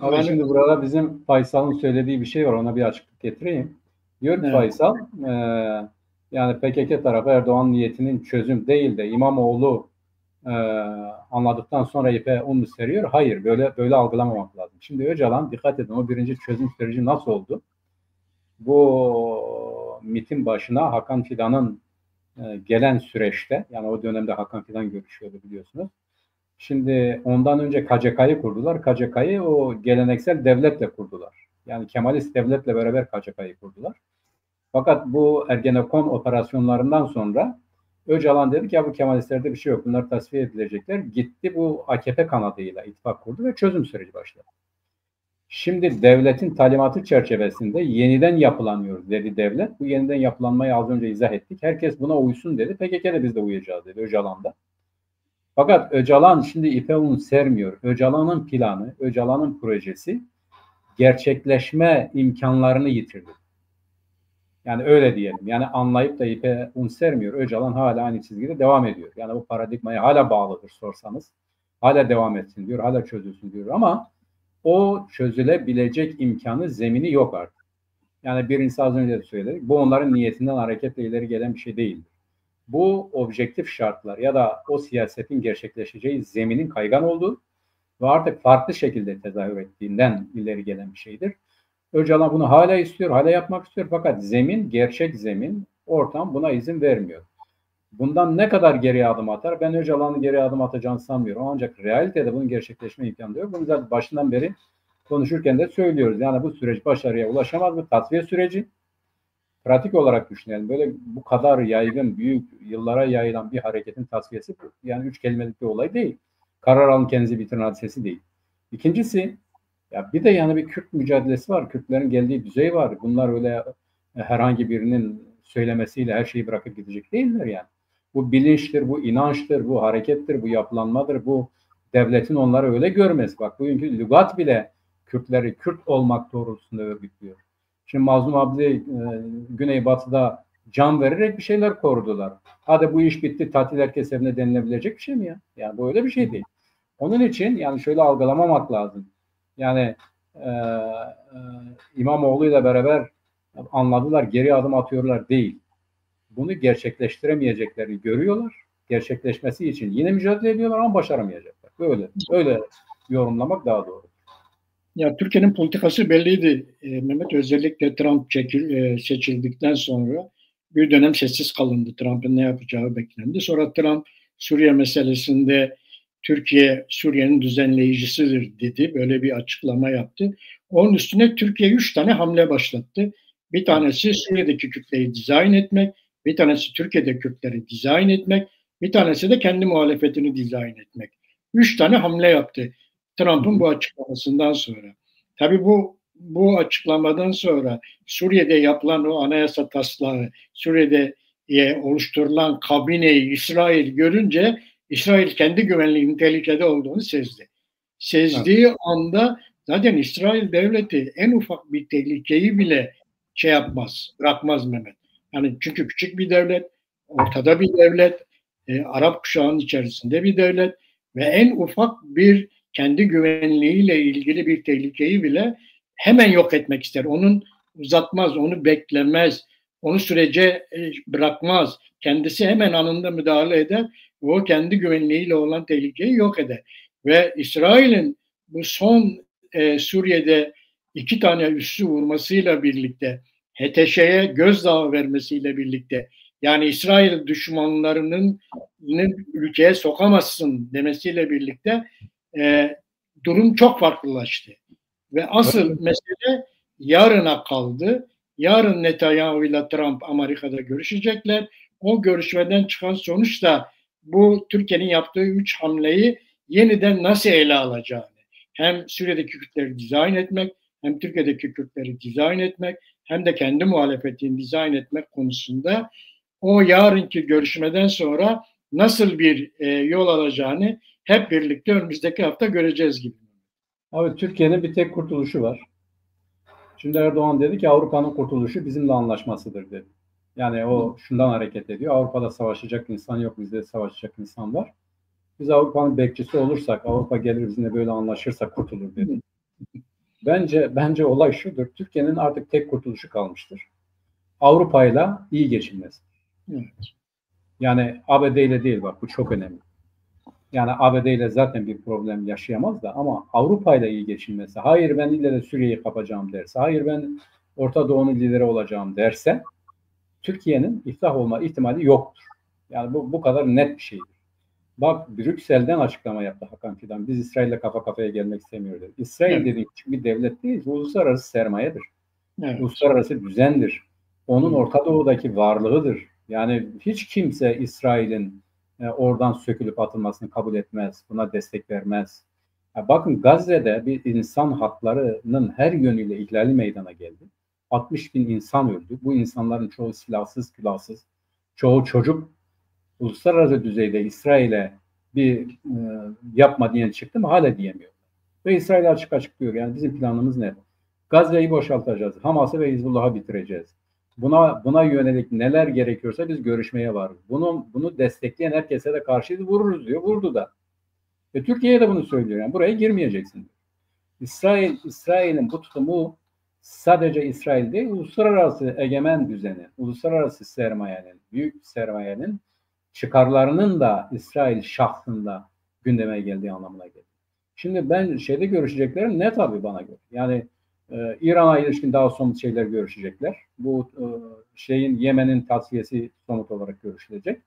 Ama yani, şimdi burada bizim Faysal'ın söylediği bir şey var, ona bir açıklık getireyim. Diyor ki Faysal, yani PKK tarafı Erdoğan niyetinin çözüm değil de İmamoğlu anladıktan sonra ipe un mu seriyor? Hayır, böyle algılamamak lazım. Şimdi Öcalan, dikkat edin, o birinci çözüm süreci nasıl oldu? Bu MİT'in başına Hakan Fidan'ın gelen süreçte, yani o dönemde Hakan Fidan görüşüyordu biliyorsunuz. Şimdi ondan önce KCK'yı kurdular. KCK'yı o geleneksel devletle kurdular. Yani Kemalist devletle beraber KCK'yı kurdular. Fakat bu Ergenekon operasyonlarından sonra Öcalan dedi ki ya bu Kemalistlerde bir şey yok. Bunlar tasfiye edilecekler. Gitti bu AKP kanadıyla ittifak kurdu ve çözüm süreci başladı. Şimdi devletin talimatı çerçevesinde yeniden yapılanıyor dedi devlet. Bu yeniden yapılanmayı az önce izah ettik. Herkes buna uysun dedi. PKK de biz de uyacağız dedi Öcalan'da. Fakat Öcalan şimdi ipe un sermiyor. Öcalan'ın planı, Öcalan'ın projesi gerçekleşme imkanlarını yitirdi. Yani öyle diyelim. Yani anlayıp da ipe un sermiyor. Öcalan hala aynı çizgide devam ediyor. Yani bu paradigmaya hala bağlıdır sorsanız. Hala devam etsin diyor, hala çözülsün diyor ama o çözülebilecek imkanı, zemini yok artık. Yani bir insan az önce de söyledik. Bu onların niyetinden hareketle ileri gelen bir şey değildir. Bu objektif şartlar ya da o siyasetin gerçekleşeceği zeminin kaygan olduğu ve artık farklı şekilde tezahür ettiğinden ileri gelen bir şeydir. Öcalan bunu hala istiyor, hala yapmak istiyor fakat zemin, gerçek zemin, ortam buna izin vermiyor. Bundan ne kadar geri adım atar? Ben Öcalan'ın geri adım atacağını sanmıyorum. Ancak realitede bunun gerçekleşme imkanı yok. Bunu zaten başından beri konuşurken de söylüyoruz. Yani bu süreç başarıya ulaşamaz. Bu tasfiye süreci. Pratik olarak düşünelim. Böyle bu kadar yaygın, büyük, yıllara yayılan bir hareketin tasfiyesi yani 3 kelimelik bir olay değil. Karar alın kendinizi bitirin hadisesi değil. İkincisi, ya bir de yani bir Kürt mücadelesi var. Kürtlerin geldiği düzey var. Bunlar öyle herhangi birinin söylemesiyle her şeyi bırakıp gidecek değiller yani. Bu bilinçtir, bu inançtır, bu harekettir, bu yapılanmadır, bu devletin onları öyle görmesi. Bak bugünkü lügat bile Kürtleri Kürt olmak doğrultusunda örgütlüyor. Şimdi Mazlum Abdi Güneybatı'da can vererek bir şeyler korudular. Hadi bu iş bitti, tatil herkes evine denilebilecek bir şey mi ya? Yani bu öyle bir şey değil. Onun için yani şöyle algılamamak lazım. Yani e, İmamoğlu ile beraber anladılar, geri adım atıyorlar değil. Bunu gerçekleştiremeyeceklerini görüyorlar. Gerçekleşmesi için yine mücadele ediyorlar ama başaramayacaklar. Öyle yorumlamak daha doğru. Ya Türkiye'nin politikası belliydi. Mehmet özellikle Trump seçildikten sonra bir dönem sessiz kalındı. Trump'ın ne yapacağı beklendi. Sonra Trump Suriye meselesinde Türkiye Suriye'nin düzenleyicisidir dedi. Böyle bir açıklama yaptı. Onun üstüne Türkiye 3 tane hamle başlattı. Bir tanesi Suriye'deki Kürtleri dizayn etmek, bir tanesi Türkiye'de Kürtleri dizayn etmek, bir tanesi de kendi muhalefetini dizayn etmek. 3 tane hamle yaptı Trump'ın bu açıklamasından sonra. Tabii bu açıklamadan sonra Suriye'de yapılan o anayasa taslağı, Suriye'de oluşturulan kabineyi İsrail görünce İsrail kendi güvenliğinin tehlikede olduğunu sezdi. Sezdiği anda zaten İsrail devleti en ufak bir tehlikeyi bile bırakmaz Mehmet. Yani çünkü küçük bir devlet, ortada bir devlet, Arap kuşağının içerisinde bir devlet ve en ufak bir kendi güvenliğiyle ilgili bir tehlikeyi bile hemen yok etmek ister. Onun uzatmaz, onu beklemez, onu sürece bırakmaz. Kendisi hemen anında müdahale eder ve o kendi güvenliğiyle olan tehlikeyi yok eder. Ve İsrail'in bu son Suriye'de 2 tane üssü vurmasıyla birlikte, HTŞ'ye gözdağı vermesiyle birlikte, yani İsrail düşmanlarının ülkeye sokamazsın demesiyle birlikte durum çok farklılaştı. Ve asıl mesele yarına kaldı. Yarın Netanyahu ile Trump Amerika'da görüşecekler. O görüşmeden çıkan sonuç da bu Türkiye'nin yaptığı 3 hamleyi yeniden nasıl ele alacağını. Hem Suriye'deki Kürtleri dizayn etmek, hem Türkiye'deki Kürtleri dizayn etmek, hem de kendi muhalefetini dizayn etmek konusunda o yarınki görüşmeden sonra nasıl bir yol alacağını hep birlikte önümüzdeki hafta göreceğiz gibi. Abi Türkiye'nin bir tek kurtuluşu var. Şimdi Erdoğan dedi ki Avrupa'nın kurtuluşu bizimle anlaşmasıdır dedi. Yani o şundan hareket ediyor. Avrupa'da savaşacak insan yok, bizde savaşacak insan var. Biz Avrupa'nın bekçisi olursak, Avrupa gelir bizimle böyle anlaşırsa kurtulur dedi. Bence olay şudur. Türkiye'nin artık tek kurtuluşu kalmıştır. Avrupa'yla iyi geçinmesi. Evet. Yani ABD ile değil bak bu çok önemli. Yani ABD ile zaten bir problem yaşayamaz da ama Avrupa ile iyi geçinmesi, hayır ben ille de Suriye'yi kapacağım derse, hayır ben Orta Doğu'nun lideri olacağım derse Türkiye'nin iflah olma ihtimali yoktur. Yani bu kadar net bir şeydir. Bak Brüksel'den açıklama yaptı Hakan Fidan. Biz İsrail'le kafa kafaya gelmek istemiyoruz dedi. İsrail dediğim küçük bir devlet değil, uluslararası sermayedir. Evet. Uluslararası düzendir. Onun Orta Doğu'daki varlığıdır. Yani hiç kimse İsrail'in oradan sökülüp atılmasını kabul etmez. Buna destek vermez. Ya bakın Gazze'de bir insan haklarının her yönüyle ihlali meydana geldi. 60 bin insan öldü. Bu insanların çoğu silahsız, külahsız. Çoğu çocuk. Uluslararası düzeyde İsrail'e bir yapma diyen çıktı mı hala diyemiyor. Ve İsrail açık diyor. Yani bizim planımız ne? Gazze'yi boşaltacağız. Hamas'ı ve Hizbullah'ı bitireceğiz. Buna yönelik neler gerekiyorsa biz görüşmeye varız. Bunu destekleyen herkese de karşıyız, vururuz diyor. Vurdu da. Ve Türkiye'ye de bunu söylüyor. Yani buraya girmeyeceksin diyor. İsrail'in bu tutumu sadece İsrail değil, uluslararası egemen düzeni, uluslararası sermayenin, büyük sermayenin çıkarlarının da İsrail şahsında gündeme geldiği anlamına geliyor. Şimdi ben görüşeceklerim ne tabii bana göre. Yani İran'a ilişkin daha somut şeyler görüşecekler. Bu Yemen'in tasfiyesi somut olarak görüşülecek.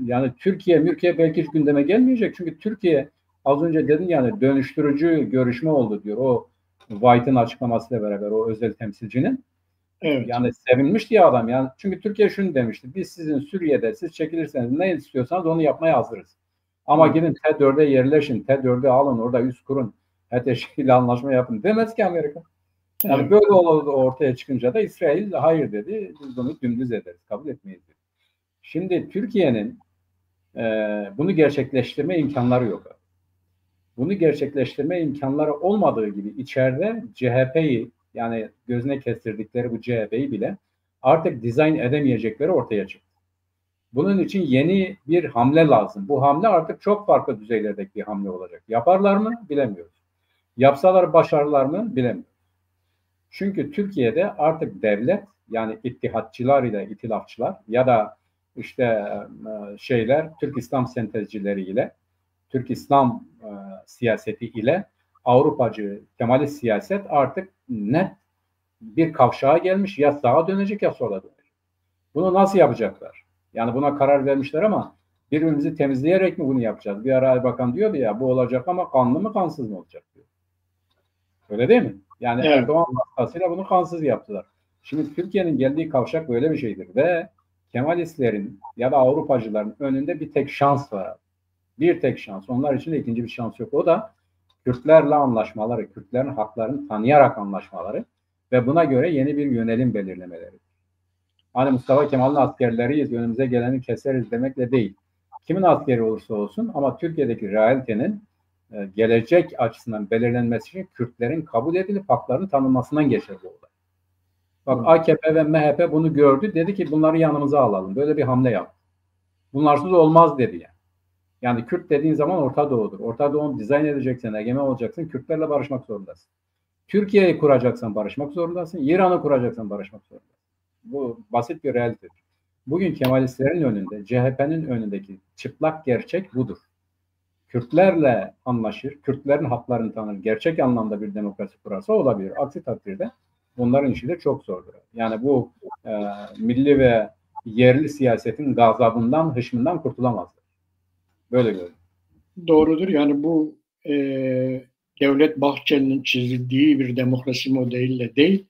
Yani Türkiye belki hiç gündeme gelmeyecek. Çünkü Türkiye az önce dedin yani dönüştürücü görüşme oldu diyor. O White'ın açıklamasıyla beraber o özel temsilcinin. Evet. Yani sevinmişti ya adam. Yani çünkü Türkiye şunu demişti. Biz sizin Suriye'de siz çekilirseniz ne istiyorsanız onu yapmaya hazırız. Ama gidin T4'e yerleşin. T4'e alın. Orada üst kurun. HTŞ ile anlaşma yapın. Demez ki Amerika. Yani evet. Böyle ortaya çıkınca da İsrail hayır dedi. Biz bunu dümdüz ederiz. Kabul etmeyiz dedi. Şimdi Türkiye'nin bunu gerçekleştirme imkanları yok. Bunu gerçekleştirme imkanları olmadığı gibi içeride CHP'yi yani gözüne kestirdikleri bu CHP'yi bile artık dizayn edemeyecekleri ortaya çıktı. Bunun için yeni bir hamle lazım. Bu hamle artık çok farklı düzeylerdeki bir hamle olacak. Yaparlar mı? Bilemiyoruz. Yapsalar başarırlar mı? Bilemiyoruz. Çünkü Türkiye'de artık devlet yani ittihatçılar ile itilafçılar ya da Türk İslam sentezcileriyle, Türk İslam siyaseti ile Avrupacı, Kemalist siyaset artık net bir kavşağa gelmiş. Ya sağa dönecek ya sola dönecek. Bunu nasıl yapacaklar? Yani buna karar vermişler ama birbirimizi temizleyerek mi bunu yapacağız? Bir ara Erbakan diyordu ya bu olacak ama kanlı mı kansız mı olacak diyor. Öyle değil mi? Yani evet. Erdoğan vasıtasıyla bunu kansız yaptılar. Şimdi Türkiye'nin geldiği kavşak böyle bir şeydir ve Kemalistlerin ya da Avrupacıların önünde bir tek şans var. Bir tek şans. Onlar için de ikinci bir şans yok. O da Kürtlerle anlaşmaları, Kürtlerin haklarını tanıyarak anlaşmaları ve buna göre yeni bir yönelim belirlemeleri. Hani Mustafa Kemal'in askerleriyiz, önümüze geleni keseriz demekle değil. Kimin askeri olursa olsun ama Türkiye'deki realitenin gelecek açısından belirlenmesi için Kürtlerin kabul edilip haklarını tanınmasından geçerli oldu. Bak AKP ve MHP bunu gördü. Dedi ki bunları yanımıza alalım. Böyle bir hamle yaptı. Bunlarsız olmaz dedi yani. Yani Kürt dediğin zaman Orta Doğu'dur. Orta Doğu'nu dizayn edeceksen, egemen olacaksın. Kürtlerle barışmak zorundasın. Türkiye'yi kuracaksan barışmak zorundasın. İran'ı kuracaksan barışmak zorundasın. Bu basit bir realitedir. Bugün Kemalistlerin önünde, CHP'nin önündeki çıplak gerçek budur. Kürtlerle anlaşır, Kürtlerin haklarını tanır, gerçek anlamda bir demokrasi kurarsa olabilir. Aksi takdirde bunların işi de çok zordur. Yani bu milli ve yerli siyasetin gazabından, hışmından kurtulamazlar. Böyle görüyorum. Doğrudur. Yani bu Devlet Bahçeli'nin çizdiği bir demokrasi modeliyle değil,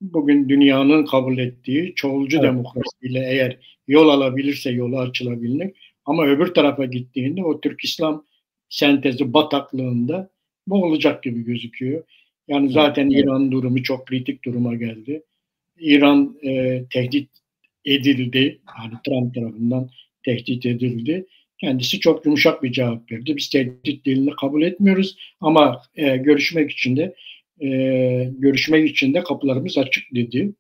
bugün dünyanın kabul ettiği çoğulcu demokrasiyle eğer yol alabilirse yolu açılabilir. Ama öbür tarafa gittiğinde o Türk İslam sentezi bataklığında bu olacak gibi gözüküyor. Yani zaten İran durumu çok kritik duruma geldi. İran tehdit edildi. Yani Trump tarafından tehdit edildi. Kendisi çok yumuşak bir cevap verdi. Biz tehdit dilini kabul etmiyoruz ama görüşmek için de kapılarımız açık dedi.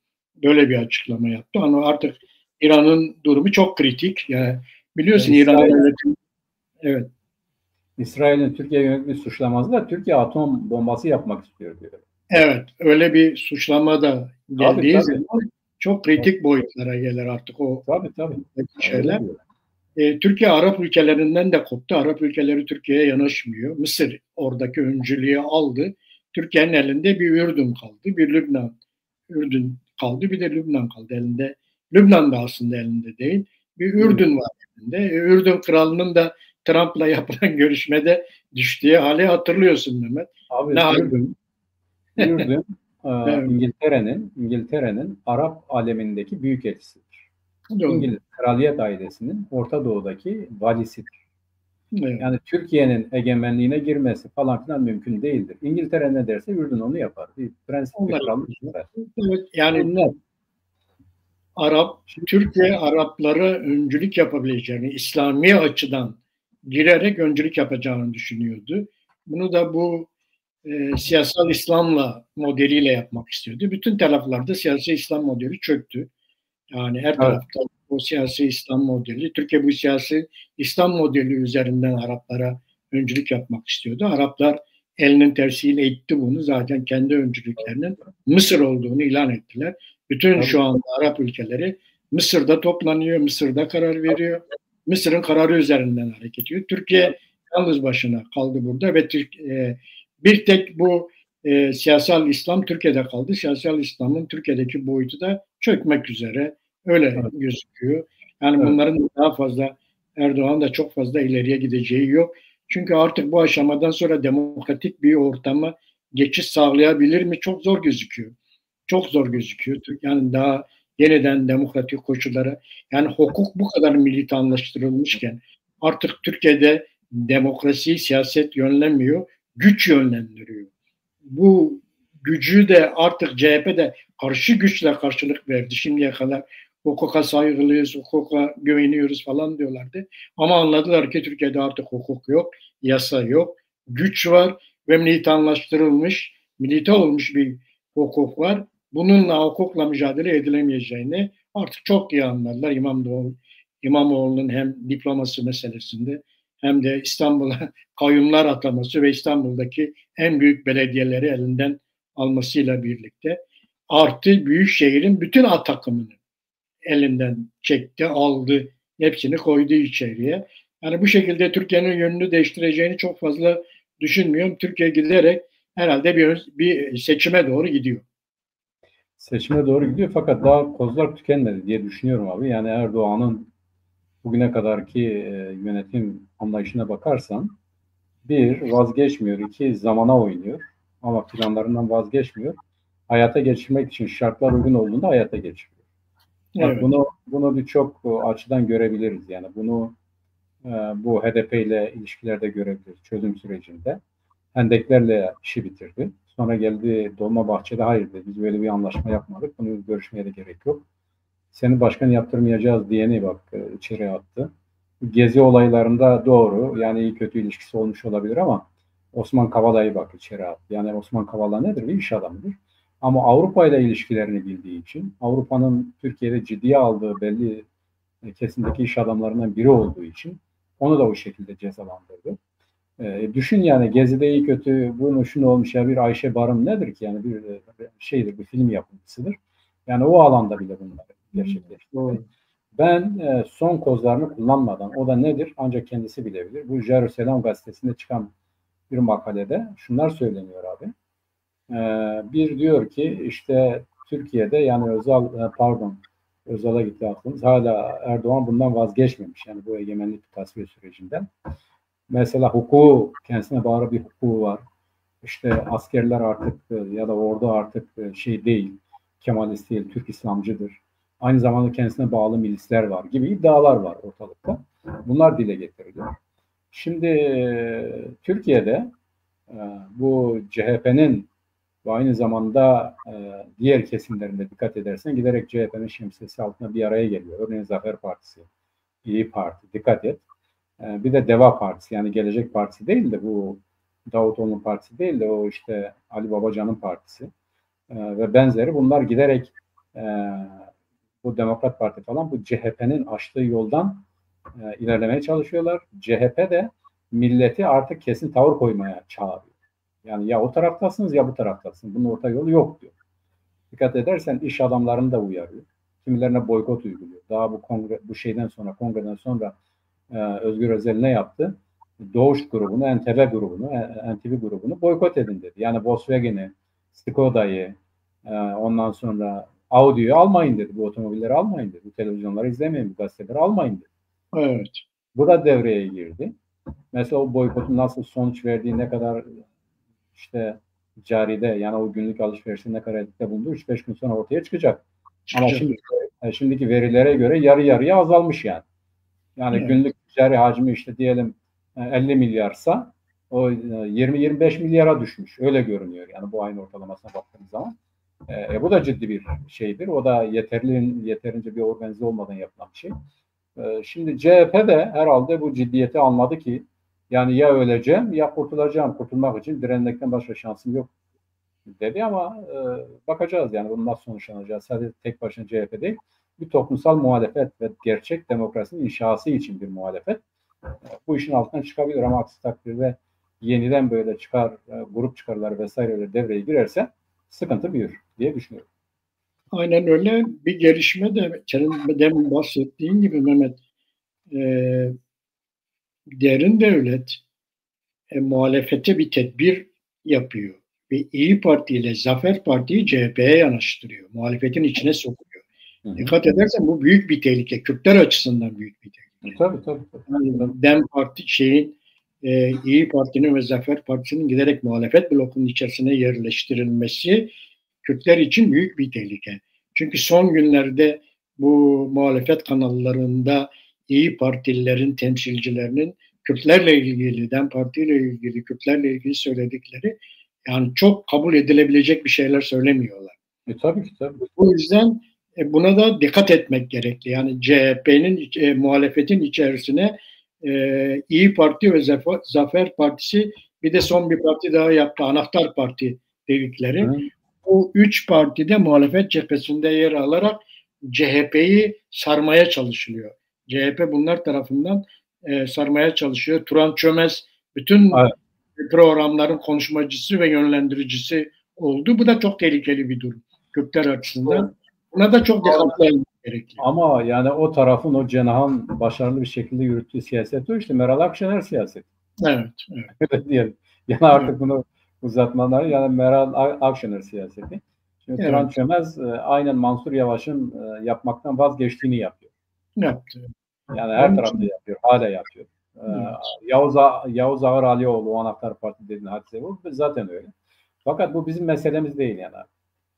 Böyle bir açıklama yaptı. Ama artık İran'ın durumu çok kritik. Yani biliyorsun İran'ın yönetimi. Evet. İsrail'in Türkiye'ye yönelik bir suçlaması da Türkiye atom bombası yapmak istiyor diyor. Evet. Öyle bir suçlama da geldiği zaman çok kritik boyutlara gelir artık o şeyler. Türkiye Arap ülkelerinden de koptu. Arap ülkeleri Türkiye'ye yanaşmıyor. Mısır oradaki öncülüğü aldı. Türkiye'nin elinde bir Ürdün kaldı, bir Ürdün kaldı, bir de Lübnan kaldı elinde. Lübnan da aslında elinde değil. Bir Ürdün var elinde. Ürdün kralının da Trump'la yapılan görüşmede düştüğü hali hatırlıyorsun Mehmet. Abi Ürdün evet. İngiltere'nin Arap alemindeki büyük elçisidir. İngiliz kraliyet ailesinin Orta Doğu'daki valisidir. Evet. Yani Türkiye'nin egemenliğine girmesi falan filan mümkün değildir. İngiltere ne derse Ürdün onu yapar. Bir prensip bir krallık. Evet, yani Türkiye Araplara öncülük yapabileceğini, İslami açıdan girerek öncülük yapacağını düşünüyordu. Bunu da bu siyasal İslam'la modeliyle yapmak istiyordu. Bütün taraflarda siyasi İslam modeli çöktü. Yani her tarafta o siyasi İslam modeli. Türkiye bu siyasi İslam modeli üzerinden Araplara öncülük yapmak istiyordu. Araplar elinin tersiyle itti bunu. Zaten kendi öncülüklerinin Mısır olduğunu ilan ettiler. Bütün şu anda Arap ülkeleri Mısır'da toplanıyor, Mısır'da karar veriyor. Mısır'ın kararı üzerinden hareket ediyor. Türkiye yalnız başına kaldı burada ve bir tek bu siyasal İslam Türkiye'de kaldı. Siyasal İslam'ın Türkiye'deki boyutu da çökmek üzere. Öyle gözüküyor. Yani bunların daha fazla Erdoğan da çok fazla ileriye gideceği yok. Çünkü artık bu aşamadan sonra demokratik bir ortama geçiş sağlayabilir mi? Çok zor gözüküyor. Çok zor gözüküyor. Yani daha yeniden demokratik koşullara, yani hukuk bu kadar militanlaştırılmışken artık Türkiye'de demokrasi, siyaset yönlenmiyor, güç yönlendiriyor. Bu gücü de artık CHP'de karşı güçle karşılık verdi. Şimdiye kadar hukuka saygılıyız, hukuka güveniyoruz falan diyorlardı. Ama anladılar ki Türkiye'de artık hukuk yok, yasa yok, güç var ve militanlaştırılmış, milite olmuş bir hukuk var. Bununla hukukla mücadele edilemeyeceğini artık çok iyi anladılar. İmamoğlu'nun hem diploması meselesinde hem de İstanbul'a kayyumlar ataması ve İstanbul'daki en büyük belediyeleri elinden almasıyla birlikte artı Büyükşehir'in bütün takımını elinden çekti, aldı, hepsini koydu içeriye. Yani bu şekilde Türkiye'nin yönünü değiştireceğini çok fazla düşünmüyorum. Türkiye giderek herhalde bir seçime doğru gidiyor. Seçime doğru gidiyor fakat daha kozlar tükenmedi diye düşünüyorum abi. Yani Erdoğan'ın bugüne kadarki yönetim anlayışına bakarsan bir, vazgeçmiyor. İki, zamana oynuyor. Ama planlarından vazgeçmiyor. Hayata geçirmek için şartlar uygun olduğunda hayata geçiriyor. Bak, Evet. bunu birçok açıdan görebiliriz. Yani bunu bu HDP ile ilişkilerde görebiliriz çözüm sürecinde. Hendeklerle işi bitirdi. Sonra geldi Dolmabahçe'de hayır dedi. Biz böyle bir anlaşma yapmadık. Bunu görüşmeye de gerek yok. Seni başkan yaptırmayacağız diyeni bak içeri attı. Gezi olaylarında doğru, yani iyi kötü ilişkisi olmuş olabilir ama Osman Kavala'yı bak içeri attı. Yani Osman Kavala nedir? Bir iş adamıdır. Ama Avrupa ile ilişkilerini bildiği için, Avrupa'nın Türkiye'de ciddiye aldığı belli kesimdeki iş adamlarından biri olduğu için onu da o şekilde cezalandırdı. Düşün yani Gezi'de iyi kötü bunu şunu olmuş ya, bir Ayşe Barım nedir ki? Yani bir şeydir, bir film yapımcısıdır. Yani o alanda bile bunlar gerçekleşti. Ben son kozlarını kullanmadan, o da nedir ancak kendisi bilebilir. Bu Jerusalem gazetesinde çıkan bir makalede şunlar söyleniyor abi. Bir diyor ki işte Türkiye'de yani Özal'a gitti aklımız. Hala Erdoğan bundan vazgeçmemiş. Yani bu egemenlik tasfiye sürecinden. Mesela hukuku, kendisine bağlı bir hukuku var. İşte askerler artık ya da ordu artık şey değil, Kemalist değil, Türk İslamcıdır. Aynı zamanda kendisine bağlı milisler var gibi iddialar var ortalıkta. Bunlar dile getiriliyor. Şimdi Türkiye'de bu CHP'nin ve aynı zamanda diğer kesimlerinde dikkat edersen giderek CHP'nin şemsiyesi altında bir araya geliyor. Örneğin Zafer Partisi, İyi Parti, dikkat et. Bir de Deva Partisi, yani Gelecek Partisi değil de bu Davutoğlu'nun partisi değil de o işte Ali Babacan'ın partisi ve benzeri, bunlar giderek bu Demokrat Parti falan bu CHP'nin açtığı yoldan ilerlemeye çalışıyorlar. CHP de milleti artık kesin tavır koymaya çağırıyor. Yani ya o taraftasınız ya bu taraftasınız. Bunun orta yolu yok diyor. Dikkat edersen iş adamlarını da uyarıyor. Kimilerine boykot uyguluyor. Daha bu şeyden sonra, kongreden sonra Özgür Özel ne yaptı? Doğuş grubunu, NTV grubunu, NTV grubunu boykot edin dedi. Yani Volkswagen'i, Skoda'yı, ondan sonra Audi'yi almayın dedi. Bu otomobilleri almayın dedi. Bu televizyonları izlemeyin, bu gazeteleri almayın dedi. Evet. Bu da devreye girdi. Mesela o boykotun nasıl sonuç verdiği, ne kadar işte caride, yani o günlük alışverişte ne kadar etkide bulunduğu 3-5 gün sonra ortaya çıkacak. Ama şimdiki verilere göre yarı yarıya azalmış yani. Yani evet, günlük ticari hacmi işte diyelim 50 milyarsa o 20-25 milyara düşmüş. Öyle görünüyor yani bu ayın ortalamasına baktığımız zaman. Bu da ciddi bir şeydir. O da yeterince bir organize olmadan yapılan bir şey. Şimdi CHP de herhalde bu ciddiyeti anladı ki Yani ya öleceğim ya kurtulacağım. Kurtulmak için direnmekten başka şansım yok dedi ama bakacağız yani bunun nasıl sonuçlanacağız. Sadece tek başına CHP değil, bir toplumsal muhalefet ve gerçek demokrasinin inşası için bir muhalefet bu işin altından çıkabilir ama aksi takdirde yeniden böyle grup çıkarları vesaire devreye girerse sıkıntı büyür diye düşünüyorum. Aynen öyle. Bir gelişme de senin demin bahsettiğin gibi Mehmet, e, derin devlet muhalefete bir tedbir yapıyor. Ve İyi Parti ile Zafer Parti'yi CHP'ye yanaştırıyor. Muhalefetin içine sokuyor. Dikkat edersen bu büyük bir tehlike. Kürtler açısından büyük bir tehlike. Tabii. Yani Dem Parti İyi Parti'nin ve Zafer Partisi'nin giderek muhalefet blokunun içerisine yerleştirilmesi Kürtler için büyük bir tehlike. Çünkü son günlerde bu muhalefet kanallarında İyi Partililerin temsilcilerinin Kürtlerle ilgili, Dem Parti ile ilgili, Kürtlerle ilgili söyledikleri yani çok kabul edilebilecek bir şeyler söylemiyorlar. Tabii. O yüzden buna da dikkat etmek gerekli. Yani CHP'nin muhalefetin içerisine İyi Parti ve Zafer Partisi bir de son bir parti daha yaptı. Anahtar Parti dedikleri. Bu üç partide muhalefet cephesinde yer alarak CHP'yi sarmaya çalışılıyor. CHP bunlar tarafından sarmaya çalışıyor. Turan Çömez bütün programların konuşmacısı ve yönlendiricisi oldu. Bu da çok tehlikeli bir durum Kürtler açısından. Buna da çok dikkatli olmak gerekiyor. Ama yani o tarafın, o cenahın başarılı bir şekilde yürüttüğü siyaset o işte Meral Akşener siyaseti. Evet. Diyelim. Yani artık bunu uzatmaları yani Meral Akşener siyaseti. Şimdi Turan Çömez aynen Mansur Yavaş'ın yapmaktan vazgeçtiğini yapıyor. Yaptı. Yani her tarafta yapıyor. Hala yapıyor. Yavuz Ağar Alioğlu, o Anahtar Parti dediğin hadise bu. Zaten öyle. Fakat bu bizim meselemiz değil yani.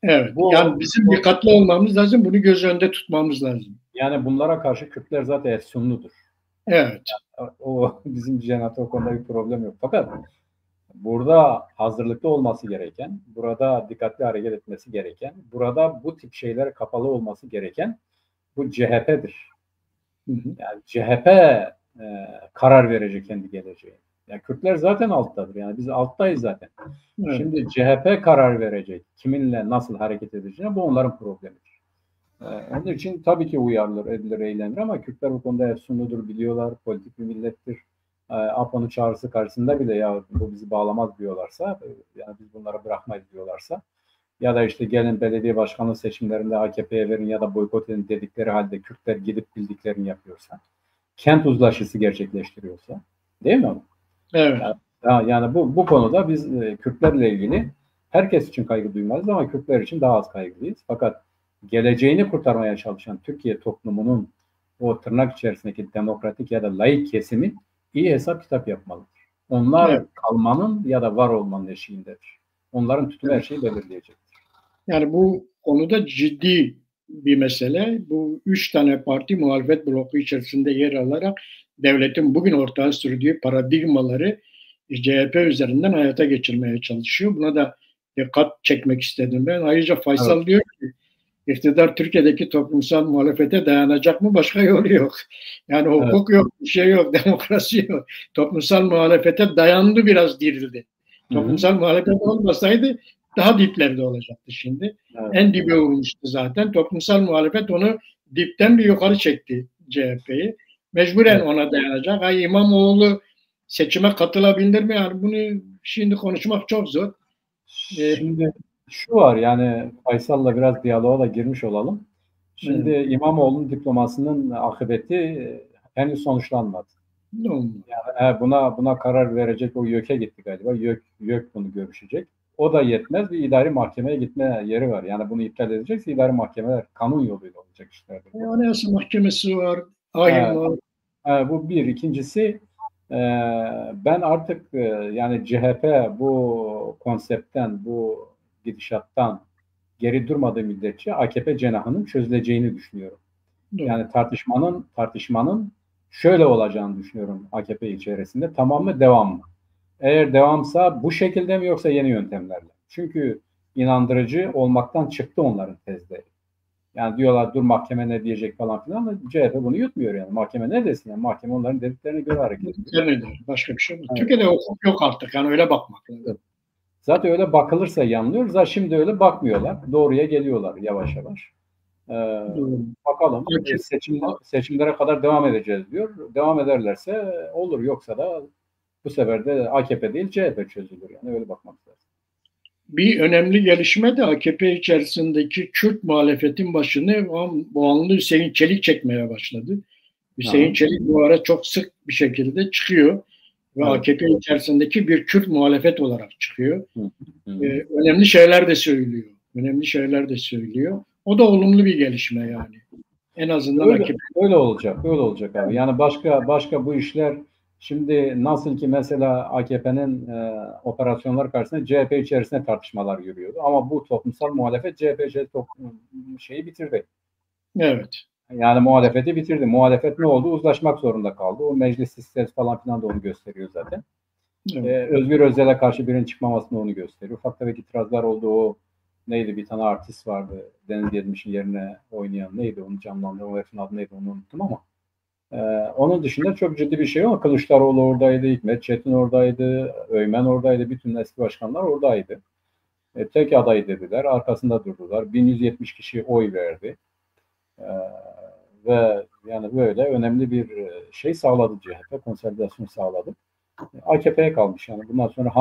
Evet. Yani bizim dikkatli olmamız lazım. Bunu göz önünde tutmamız lazım. Yani bunlara karşı Kürtler zaten efsunludur. Evet. Yani o bizim cenahta o konuda bir problem yok. Fakat burada hazırlıklı olması gereken, burada dikkatli hareket etmesi gereken, burada bu tip şeylere kapalı olması gereken bu CHP'dir. Yani CHP karar verecek kendi geleceği. Yani Kürtler zaten alttadır. Yani biz alttayız zaten. Evet. Şimdi CHP karar verecek. Kiminle nasıl hareket edeceğine bu onların problemidir. Onun için tabii ki uyarılır, edilir, eğlenir ama Kürtler bu konuda efsunludur, biliyorlar. Politik bir millettir. APO'nun çağrısı karşısında bile ya bu bizi bağlamaz diyorlarsa, yani biz bunları bırakmayız diyorlarsa ya da işte gelin belediye başkanlığı seçimlerinde AKP'ye verin ya da boykot edin dedikleri halde Kürtler gidip bildiklerini yapıyorsa, kent uzlaşısı gerçekleştiriyorsa, değil mi? Evet. Yani bu konuda biz Kürtlerle ilgili herkes için kaygı duymalıyız ama Kürtler için daha az kaygılıyız. Fakat geleceğini kurtarmaya çalışan Türkiye toplumunun o tırnak içerisindeki demokratik ya da laik kesimi iyi hesap kitap yapmalıdır. Onlar kalmanın ya da var olmanın eşiğindedir. Onların tutumu her şeyi belirleyecektir. Yani bu konuda ciddi bir mesele. Bu 3 tane parti muhalefet bloku içerisinde yer alarak devletin bugün ortaya sürdüğü paradigmaları CHP üzerinden hayata geçirmeye çalışıyor. Buna da dikkat çekmek istedim ben. Ayrıca Faysal diyor ki iktidar Türkiye'deki toplumsal muhalefete dayanacak mı? Başka yolu yok. Yani hukuk yok, bir şey yok, demokrasi yok. Toplumsal muhalefete dayandı, biraz dirildi. Toplumsal muhalefet olmasaydı daha diplerde olacaktı şimdi. En dibe olmuştu zaten. Toplumsal muhalefet onu dipten bir yukarı çekti CHP'yi. Mecburen ona dayanacak. İmamoğlu seçime katılabilir mi? Yani bunu şimdi konuşmak çok zor. Şimdi şu var yani Faysal'la biraz diyaloğa da girmiş olalım. Şimdi İmamoğlu'nun diplomasının akıbeti henüz sonuçlanmadı. Yani buna karar verecek o YÖK'e gitti galiba. YÖK bunu görüşecek. O da yetmez. Bir idari mahkemeye gitme yeri var. Yani bunu iptal edecekse idari mahkemeler kanun yoluyla olacak işlerdir. Anayasa Mahkemesi var. Ahim var. Bu bir. İkincisi ben artık yani CHP bu konseptten, bu gidişattan geri durmadığı müddetçe AKP cenahının çözüleceğini düşünüyorum. Doğru. Yani tartışmanın şöyle olacağını düşünüyorum AKP içerisinde. Tamam mı, devam mı? Eğer devamsa bu şekilde mi yoksa yeni yöntemlerle? Çünkü inandırıcı olmaktan çıktı onların tezleri. Yani diyorlar dur mahkeme ne diyecek falan filan ama CHP bunu yutmuyor yani. Mahkeme ne desin yani? Mahkeme onların dediklerine göre hareket ediyor. Başka bir şey yok. Evet. Türkiye'de hukuk yok artık. Yani öyle bakmak lazım. Evet. Zaten öyle bakılırsa yanılıyoruz. Zaten şimdi öyle bakmıyorlar. Doğruya geliyorlar yavaş yavaş. Bakalım. Seçimlere kadar devam edeceğiz diyor. Devam ederlerse olur. Yoksa da bu sefer de AKP değil CHP çözülür. Yani öyle bakmak lazım. Bir önemli gelişme de AKP içerisindeki Kürt muhalefetin başını Boğanlı Hüseyin Çelik çekmeye başladı. Hüseyin Çelik bu ara çok sık bir şekilde çıkıyor ve evet. AKP içerisindeki bir Kürt muhalefet olarak çıkıyor. Önemli şeyler de söylüyor. Önemli şeyler de söylüyor. O da olumlu bir gelişme yani. En azından öyle olacak. Öyle olacak abi. Yani başka bu işler şimdi nasıl ki mesela AKP'nin operasyonlar karşısında CHP içerisinde tartışmalar yürüyordu. Ama bu toplumsal muhalefet CHP şeyi bitirdi. Evet. Yani muhalefeti bitirdi. Muhalefet ne oldu? Uzlaşmak zorunda kaldı. O meclis sistemi falan filan da onu gösteriyor zaten. Evet. Özgür Özel'e karşı birinin çıkmamasını onu gösteriyor. Ufak tefek itirazlar oldu. O neydi? Bir tane artist vardı. Deniz Yedmiş'in yerine oynayan neydi? Onu canlandıran o herifin adı neydi? Onu unuttum ama. Onun dışında çok ciddi bir şey yok. Kılıçdaroğlu oradaydı. Hikmet Çetin oradaydı. Öymen oradaydı. Bütün eski başkanlar oradaydı. Tek aday dediler. Arkasında durdular. 1170 kişi oy verdi. Ve yani böyle önemli bir şey sağladı CHP. Konsolidasyon sağladı. AKP'ye kalmış yani. Bundan sonra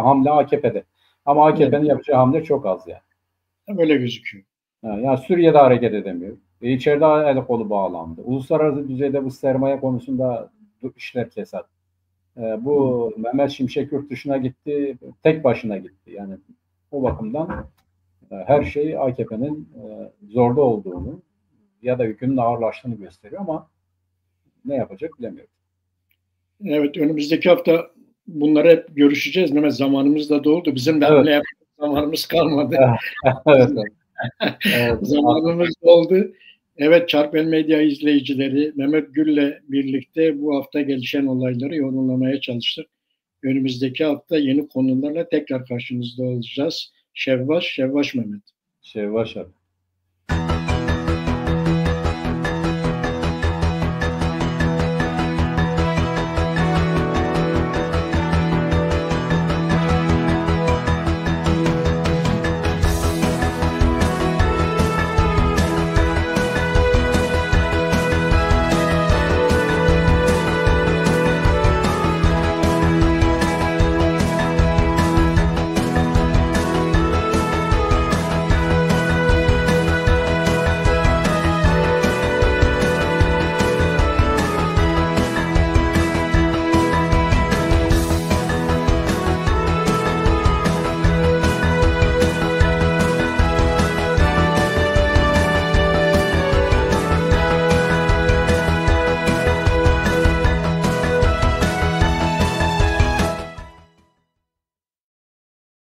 hamle AKP'de. Ama AKP'nin yapacağı hamle çok az yani. Böyle gözüküyor. Yani Suriye'de hareket edemiyor. İçeride el kolu bağlandı. Uluslararası düzeyde bu sermaye konusunda işler kesat. Bu Mehmet Şimşek yurt dışına gitti. Tek başına gitti. Yani o bakımdan her şey AKP'nin zorda olduğunu ya da yükünün ağırlaştığını gösteriyor ama ne yapacak bilemiyorum. Evet, önümüzdeki hafta bunları hep görüşeceğiz. Mehmet, zamanımız da doldu. Bizim de hamle yapacak zamanımız kalmadı. Evet. Zamanımız doldu. Evet, Çarpel Medya izleyicileri, Mehmet Gül'le birlikte bu hafta gelişen olayları yorumlamaya çalıştık. Önümüzdeki hafta yeni konularla tekrar karşınızda olacağız. Şevvaş Mehmet. Şevvaş abi.